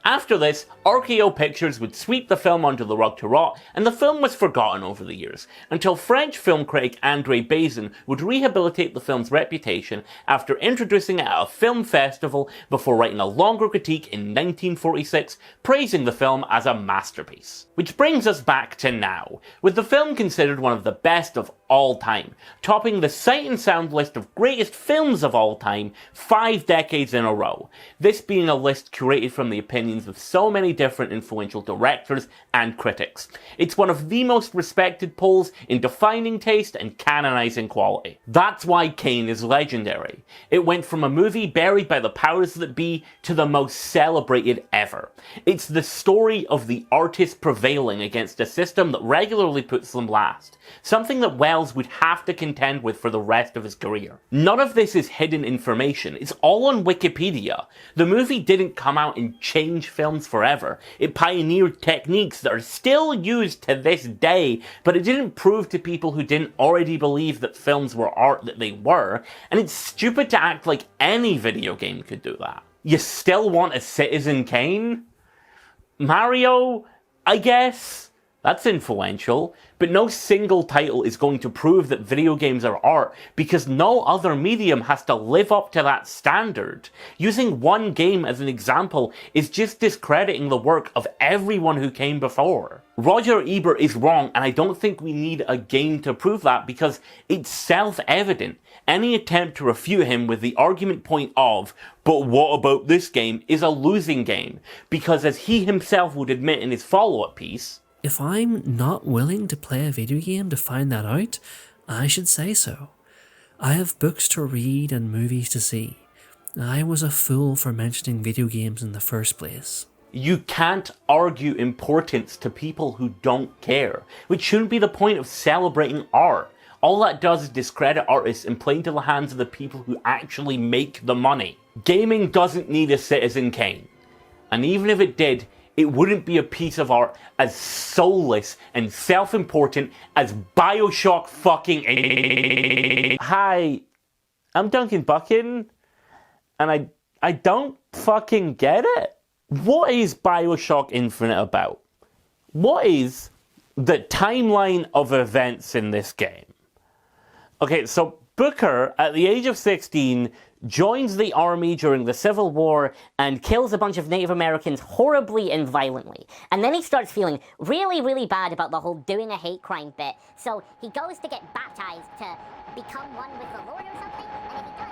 After this, RKO Pictures would sweep the film under the rug to rot, and the film was forgotten over the years, until French film critic André Bazin would rehabilitate the film's reputation after introducing it at a film festival before writing a longer critique in 1946, praising the film as a masterpiece. Which brings us back to now, with the film considered one of the best of all time, topping the Sight and Sound list of greatest films of all time 5 decades in a row, this being a list curated from the opinions of so many different influential directors and critics. It's one of the most respected polls in defining taste and canonizing quality. That's why Kane is legendary. It went from a movie buried by the powers that be to the most celebrated ever. It's the story of the artist prevailing against a system that regularly puts them last, something that Wells would have to contend with for the rest of his career. None of this is hidden information, it's all on Wikipedia. The movie didn't come out and change films forever. It pioneered techniques that are still used to this day, but it didn't prove to people who didn't already believe that films were art that they were, and it's stupid to act like any video game could do that. You still want a Citizen Kane? Mario? I guess? That's influential, but no single title is going to prove that video games are art because no other medium has to live up to that standard. Using one game as an example is just discrediting the work of everyone who came before. Roger Ebert is wrong, and I don't think we need a game to prove that because it's self-evident. Any attempt to refute him with the argument point of, but what about this game, is a losing game, because as he himself would admit in his follow-up piece, if I'm not willing to play a video game to find that out, I should say so. I have books to read and movies to see. I was a fool for mentioning video games in the first place. You can't argue importance to people who don't care, which shouldn't be the point of celebrating art. All that does is discredit artists and play into the hands of the people who actually make the money. Gaming doesn't need a Citizen Kane. And even if it did, it wouldn't be a piece of art as soulless and self-important as Bioshock fucking... Hi, I'm Duncan Buchan, and I don't fucking get it. What is Bioshock Infinite about? What is the timeline of events in this game? Okay, so Booker, at the age of 16, joins the army during the Civil War and kills a bunch of Native Americans horribly and violently. And then he starts feeling really, really bad about the whole doing a hate crime bit. So he goes to get baptized to become one with the Lord or something. And if he does...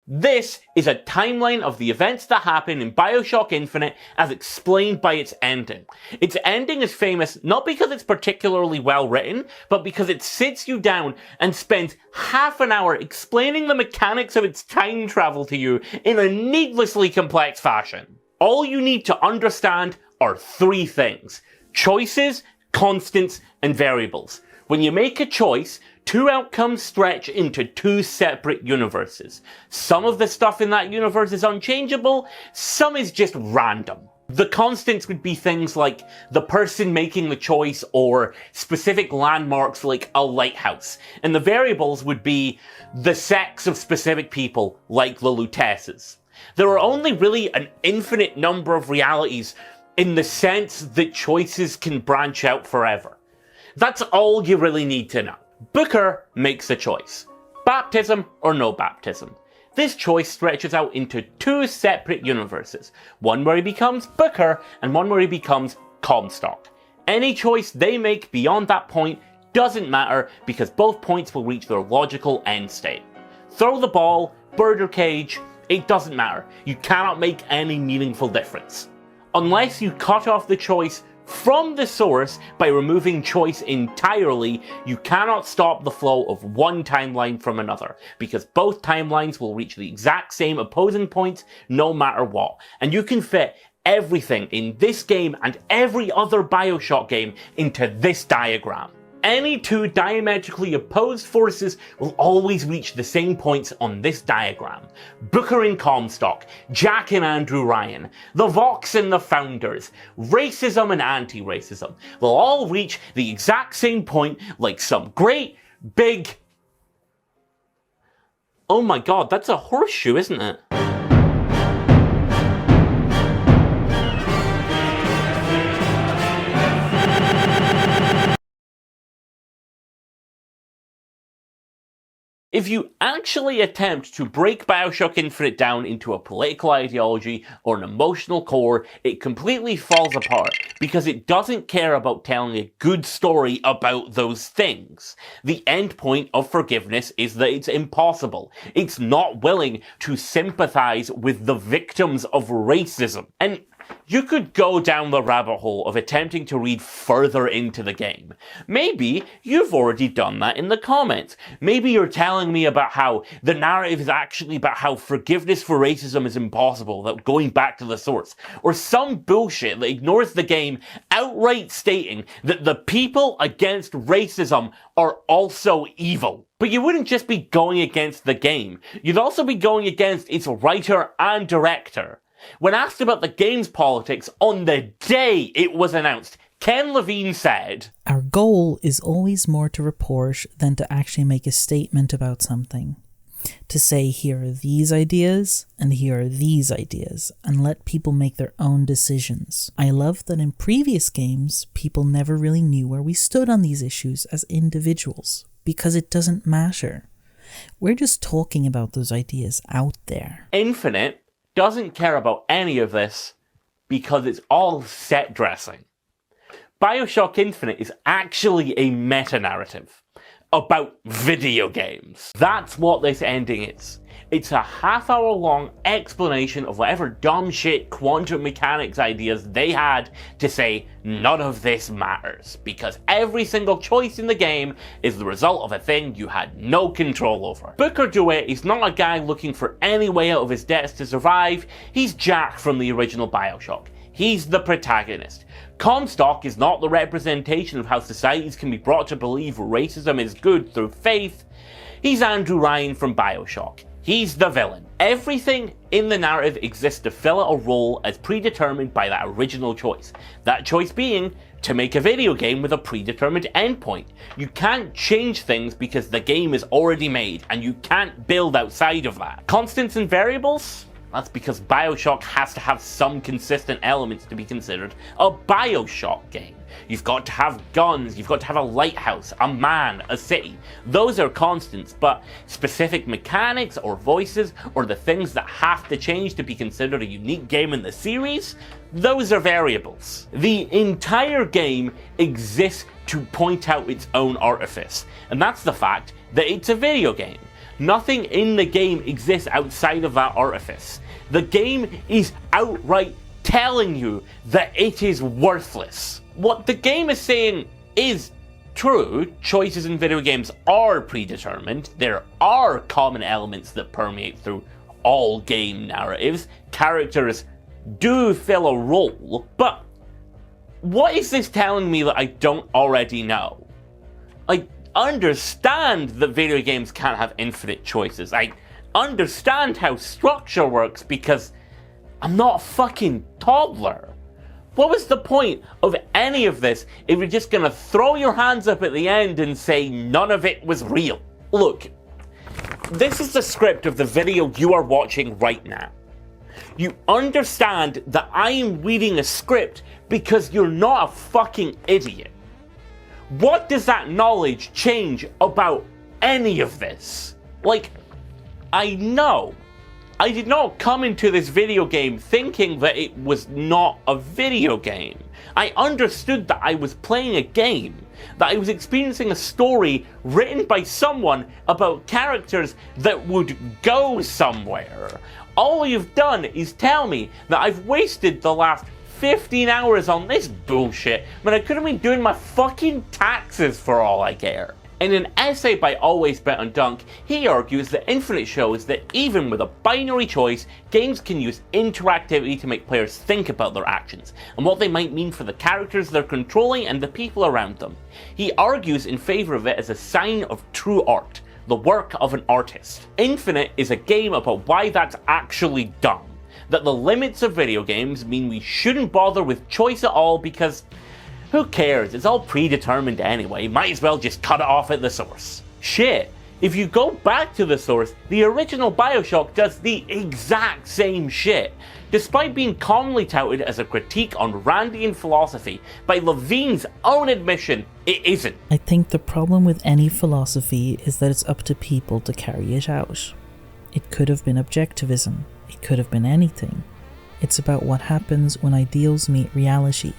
This is a timeline of the events that happen in Bioshock Infinite as explained by its ending. Its ending is famous not because it's particularly well written, but because it sits you down and spends half an hour explaining the mechanics of its time travel to you in a needlessly complex fashion. All you need to understand are 3 things: choices, constants, and variables. When you make a choice, 2 outcomes stretch into 2 separate universes. Some of the stuff in that universe is unchangeable, some is just random. The constants would be things like the person making the choice or specific landmarks like a lighthouse. And the variables would be the sex of specific people like the Lutesses. There are only really an infinite number of realities in the sense that choices can branch out forever. That's all you really need to know. Booker makes a choice. Baptism or no baptism. This choice stretches out into 2 separate universes. One where he becomes Booker and one where he becomes Comstock. Any choice they make beyond that point doesn't matter because both points will reach their logical end state. Throw the ball, bird or cage, it doesn't matter. You cannot make any meaningful difference. Unless you cut off the choice from the source by removing choice entirely, you cannot stop the flow of one timeline from another, because both timelines will reach the exact same opposing points no matter what. And you can fit everything in this game and every other Bioshock game into this diagram. any two diametrically opposed forces will always reach the same points on this diagram. Booker and Comstock, Jack and Andrew Ryan, the Vox and the Founders, racism and anti-racism. They'll all reach the exact same point like some great, big... Oh my god, that's a horseshoe, isn't it? If you actually attempt to break Bioshock Infinite down into a political ideology or an emotional core, it completely falls apart because it doesn't care about telling a good story about those things. The end point of forgiveness is that it's impossible. It's not willing to sympathize with the victims of racism. And you could go down the rabbit hole of attempting to read further into the game. Maybe you've already done that in the comments. Maybe you're telling me about how the narrative is actually about how forgiveness for racism is impossible, that going back to the source. Or some bullshit that ignores the game, outright stating that the people against racism are also evil. But you wouldn't just be going against the game. You'd also be going against its writer and director. When asked about the game's politics on the day it was announced, Ken Levine said, "Our goal is always more to report than to actually make a statement about something. To say here are these ideas and here are these ideas and let people make their own decisions. I love that in previous games, people never really knew where we stood on these issues as individuals because it doesn't matter. We're just talking about those ideas out there." Infinite doesn't care about any of this because it's all set dressing. Bioshock Infinite is actually a meta-narrative about video games. That's what this ending is. It's a half-hour-long explanation of whatever dumb shit quantum mechanics ideas they had to say none of this matters, because every single choice in the game is the result of a thing you had no control over. Booker DeWitt is not a guy looking for any way out of his debts to survive. He's Jack from the original Bioshock. He's the protagonist. Comstock is not the representation of how societies can be brought to believe racism is good through faith. He's Andrew Ryan from Bioshock. He's the villain. Everything in the narrative exists to fill out a role as predetermined by that original choice. That choice being to make a video game with a predetermined endpoint. You can't change things because the game is already made, and you can't build outside of that. Constants and variables? That's because Bioshock has to have some consistent elements to be considered a Bioshock game. You've got to have guns, you've got to have a lighthouse, a man, a city. Those are constants, but specific mechanics or voices or the things that have to change to be considered a unique game in the series, those are variables. The entire game exists to point out its own artifice, and that's the fact that it's a video game. Nothing in the game exists outside of that artifice. The game is outright telling you that it is worthless. What the game is saying is true. Choices in video games are predetermined. There are common elements that permeate through all game narratives. Characters do fill a role. But what is this telling me that I don't already know? I understand that video games can't have infinite choices. I understand how structure works because I'm not a fucking toddler. What was the point of any of this if you're just gonna throw your hands up at the end and say none of it was real? Look, this is the script of the video you are watching right now. You understand that I am reading a script because you're not a fucking idiot. What does that knowledge change about any of this? Like, I know. I did not come into this video game thinking that it was not a video game. I understood that I was playing a game, that I was experiencing a story written by someone about characters that would go somewhere. All you've done is tell me that I've wasted the last 15 hours on this bullshit when I could have been doing my fucking taxes for all I care. In an essay by Always Bet on Dunk, he argues that Infinite shows that even with a binary choice, games can use interactivity to make players think about their actions, and what they might mean for the characters they're controlling and the people around them. He argues in favour of it as a sign of true art, the work of an artist. Infinite is a game about why that's actually dumb, that the limits of video games mean we shouldn't bother with choice at all because who cares, it's all predetermined anyway, might as well just cut it off at the source. Shit, if you go back to the source, the original Bioshock does the exact same shit, despite being commonly touted as a critique on Randian philosophy. By Levine's own admission, it isn't. I think the problem with any philosophy is that it's up to people to carry it out. It could have been objectivism, it could have been anything. It's about what happens when ideals meet reality.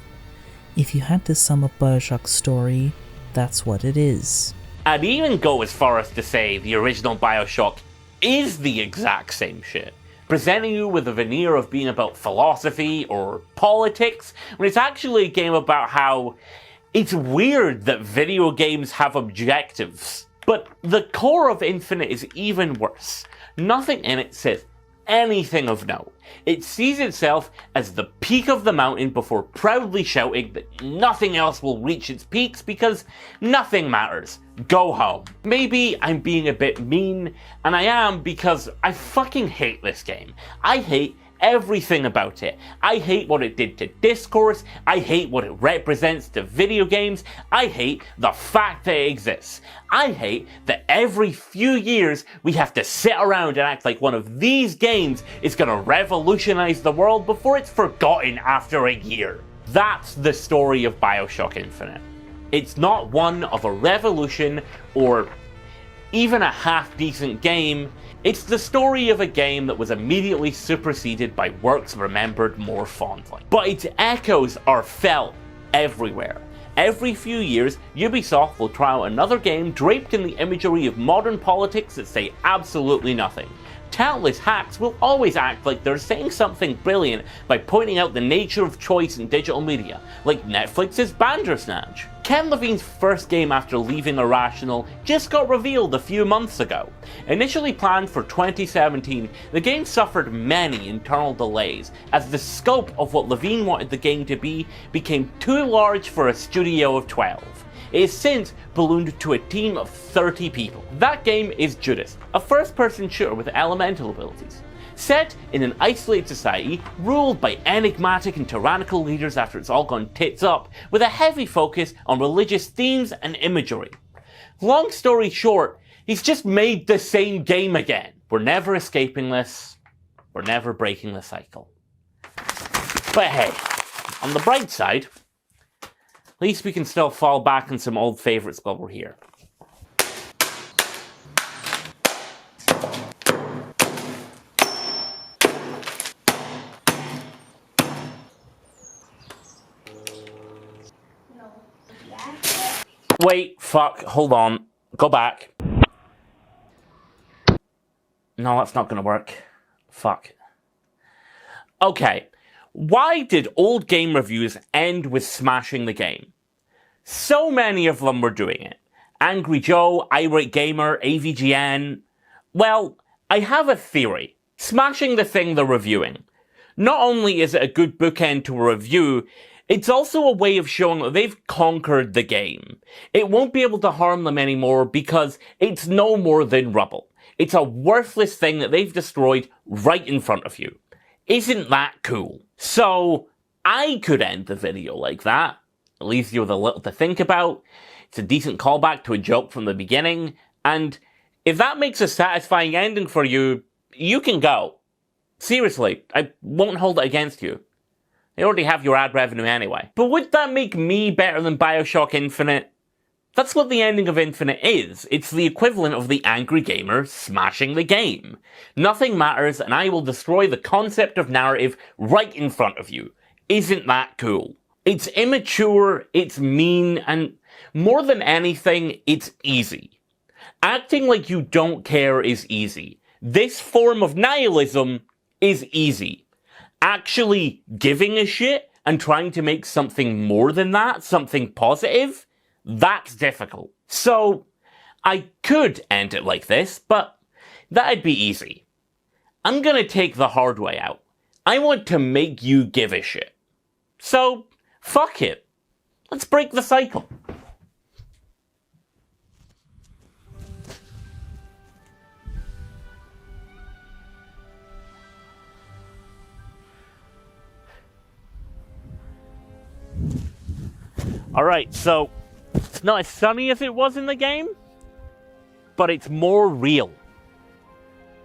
If you had to sum up Bioshock's story, that's what it is. I'd even go as far as to say the original Bioshock is the exact same shit, presenting you with a veneer of being about philosophy or politics, when it's actually a game about how it's weird that video games have objectives. But the core of Infinite is even worse. Nothing in it says anything of note. It sees itself as the peak of the mountain before proudly shouting that nothing else will reach its peaks because nothing matters. Go home. Maybe I'm being a bit mean, and I am because I fucking hate this game. I hate everything about it. I hate what it did to discourse, I hate what it represents to video games, I hate the fact that it exists. I hate that every few years we have to sit around and act like one of these games is gonna revolutionize the world before it's forgotten after a year. That's the story of Bioshock Infinite. It's not one of a revolution or even a half-decent game. It's the story of a game that was immediately superseded by works remembered more fondly. But its echoes are felt everywhere. Every few years, Ubisoft will try out another game draped in the imagery of modern politics that say absolutely nothing. Countless hacks will always act like they're saying something brilliant by pointing out the nature of choice in digital media, like Netflix's Bandersnatch. Ken Levine's first game after leaving Irrational just got revealed a few months ago. Initially planned for 2017, the game suffered many internal delays, as the scope of what Levine wanted the game to be became too large for a studio of 12. It has since ballooned to a team of 30 people. That game is Judas, a first-person shooter with elemental abilities. Set in an isolated society, ruled by enigmatic and tyrannical leaders after it's all gone tits up, with a heavy focus on religious themes and imagery. Long story short, he's just made the same game again. We're never escaping this, we're never breaking the cycle. But hey, on the bright side, at least we can still fall back on some old favourites while we're here. Wait, fuck, hold on. Go back. No, that's not gonna work. Fuck. Okay. Why did old game reviews end with smashing the game? So many of them were doing it. Angry Joe, Irate Gamer, AVGN. Well, I have a theory. Smashing the thing they're reviewing. Not only is it a good bookend to a review, it's also a way of showing that they've conquered the game. It won't be able to harm them anymore because it's no more than rubble. It's a worthless thing that they've destroyed right in front of you. Isn't that cool? So, I could end the video like that. It leaves you with a little to think about. It's a decent callback to a joke from the beginning. And if that makes a satisfying ending for you, you can go. Seriously, I won't hold it against you. They already have your ad revenue anyway. But would that make me better than Bioshock Infinite? That's what the ending of Infinite is. It's the equivalent of the angry gamer smashing the game. Nothing matters and I will destroy the concept of narrative right in front of you. Isn't that cool? It's immature, it's mean, and more than anything, it's easy. Acting like you don't care is easy. This form of nihilism is easy. Actually giving a shit and trying to make something more than that, something positive, that's difficult. So, I could end it like this, but that'd be easy. I'm gonna take the hard way out. I want to make you give a shit. So, fuck it. Let's break the cycle. Alright, so, it's not as sunny as it was in the game, but it's more real.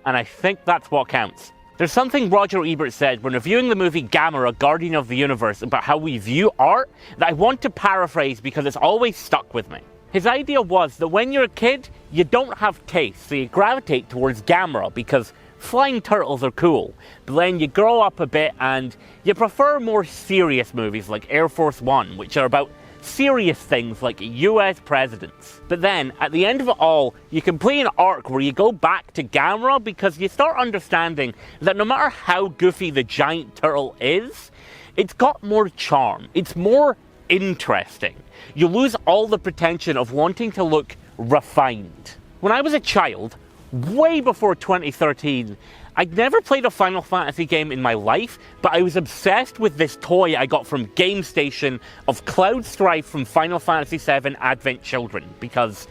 And I think that's what counts. There's something Roger Ebert said when reviewing the movie Gamera, Guardian of the Universe, about how we view art that I want to paraphrase because it's always stuck with me. His idea was that when you're a kid, you don't have taste, so you gravitate towards Gamera because flying turtles are cool. But then you grow up a bit and you prefer more serious movies like Air Force One, which are about serious things like US presidents. But then, at the end of it all, you complete an arc where you go back to Gamera because you start understanding that no matter how goofy the giant turtle is, it's got more charm. It's more interesting. You lose all the pretension of wanting to look refined. When I was a child, way before 2013, I'd never played a Final Fantasy game in my life, but I was obsessed with this toy I got from GameStation of Cloud Strife from Final Fantasy VII Advent Children, because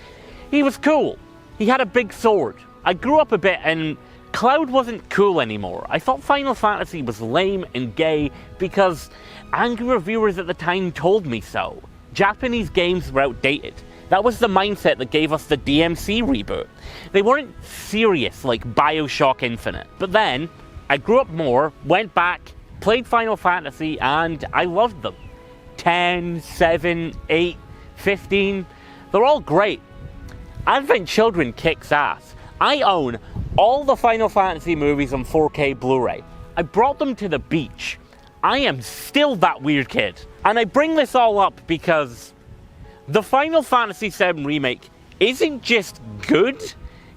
he was cool. He had a big sword. I grew up a bit and Cloud wasn't cool anymore. I thought Final Fantasy was lame and gay because angry reviewers at the time told me so. Japanese games were outdated. That was the mindset that gave us the DMC reboot. They weren't serious like Bioshock Infinite. But then, I grew up more, went back, played Final Fantasy, and I loved them. 10, 7, 8, 15, they're all great. Advent Children kicks ass. I own all the Final Fantasy movies on 4K Blu-ray. I brought them to the beach. I am still that weird kid. And I bring this all up because the Final Fantasy VII Remake isn't just good,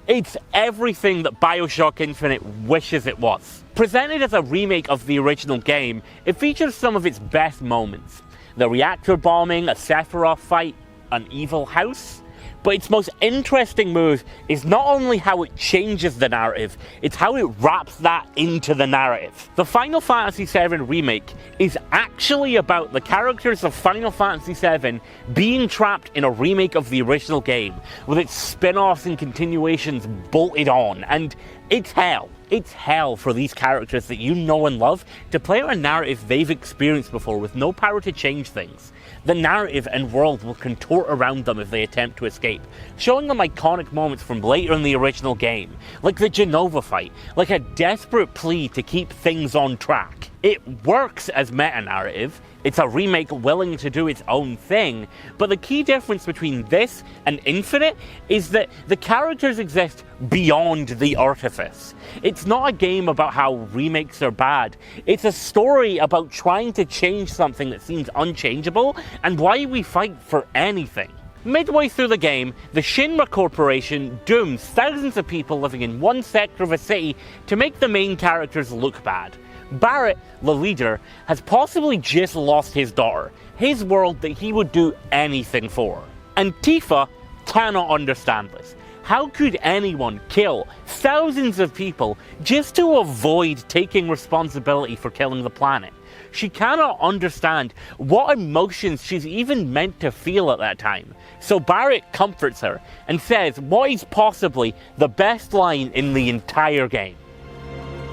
it's everything that Bioshock Infinite wishes it was. Presented as a remake of the original game, it features some of its best moments. The reactor bombing, a Sephiroth fight, an evil house. But its most interesting move is not only how it changes the narrative, it's how it wraps that into the narrative. The Final Fantasy VII Remake is actually about the characters of Final Fantasy VII being trapped in a remake of the original game, with its spin-offs and continuations bolted on, and it's hell. It's hell for these characters that you know and love to play out a narrative they've experienced before with no power to change things. The narrative and world will contort around them if they attempt to escape, showing them iconic moments from later in the original game, like the Genova fight, like a desperate plea to keep things on track. It works as meta-narrative, it's a remake willing to do its own thing, but the key difference between this and Infinite is that the characters exist beyond the artifice. It's not a game about how remakes are bad, it's a story about trying to change something that seems unchangeable and why we fight for anything. Midway through the game, the Shinra Corporation dooms thousands of people living in one sector of a city to make the main characters look bad. Barrett, the leader, has possibly just lost his daughter, his world that he would do anything for. And Tifa cannot understand this. How could anyone kill thousands of people just to avoid taking responsibility for killing the planet? She cannot understand what emotions she's even meant to feel at that time. So Barrett comforts her and says what is possibly the best line in the entire game.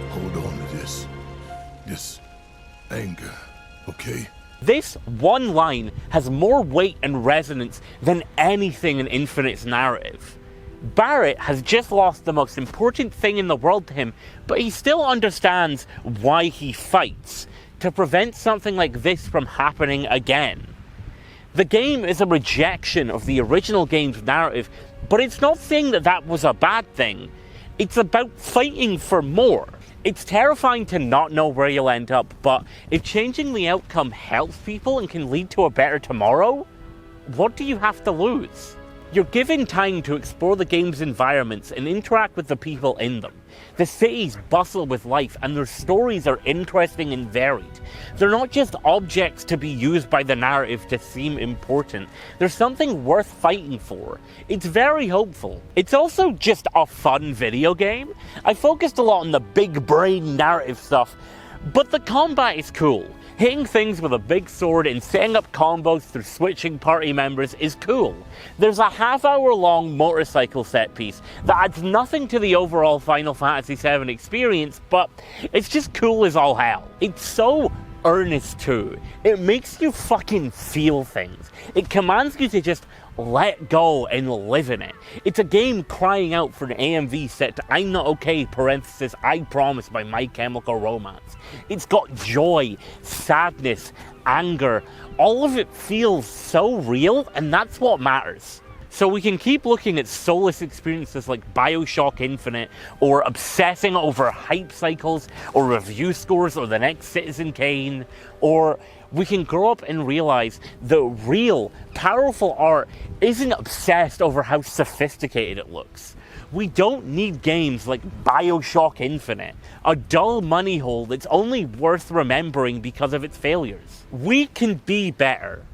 Hold on to this anger, okay? This one line has more weight and resonance than anything in Infinite's narrative. Barrett has just lost the most important thing in the world to him, but he still understands why he fights, to prevent something like this from happening again. The game is a rejection of the original game's narrative, but it's not saying that that was a bad thing. It's about fighting for more. It's terrifying to not know where you'll end up, but if changing the outcome helps people and can lead to a better tomorrow, what do you have to lose? You're given time to explore the game's environments and interact with the people in them. The cities bustle with life and their stories are interesting and varied. They're not just objects to be used by the narrative to seem important. There's something worth fighting for. It's very hopeful. It's also just a fun video game. I focused a lot on the big brain narrative stuff, but the combat is cool. Hitting things with a big sword and setting up combos through switching party members is cool. There's a half-hour long motorcycle set piece that adds nothing to the overall Final Fantasy VII experience, but it's just cool as all hell. It's so earnest too. It makes you fucking feel things. It commands you to just let go and live in it. It's a game crying out for an AMV set to I'm Not Okay, parenthesis, I Promise by My Chemical Romance. It's got joy, sadness, anger. All of it feels so real, and that's what matters. So we can keep looking at soulless experiences like Bioshock Infinite, or obsessing over hype cycles, or review scores, or the next Citizen Kane, or we can grow up and realize that real, powerful art isn't obsessed over how sophisticated it looks. We don't need games like Bioshock Infinite, a dull money hole that's only worth remembering because of its failures. We can be better.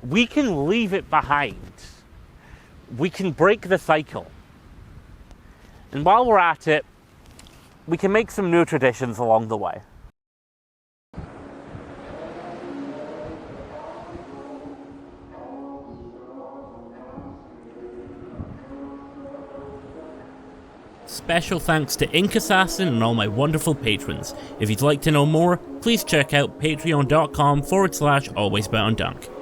We can leave it behind. We can break the cycle. And while we're at it, we can make some new traditions along the way. Special thanks to Ink Assassin and all my wonderful patrons. If you'd like to know more, please check out patreon.com/alwaysbetondunk.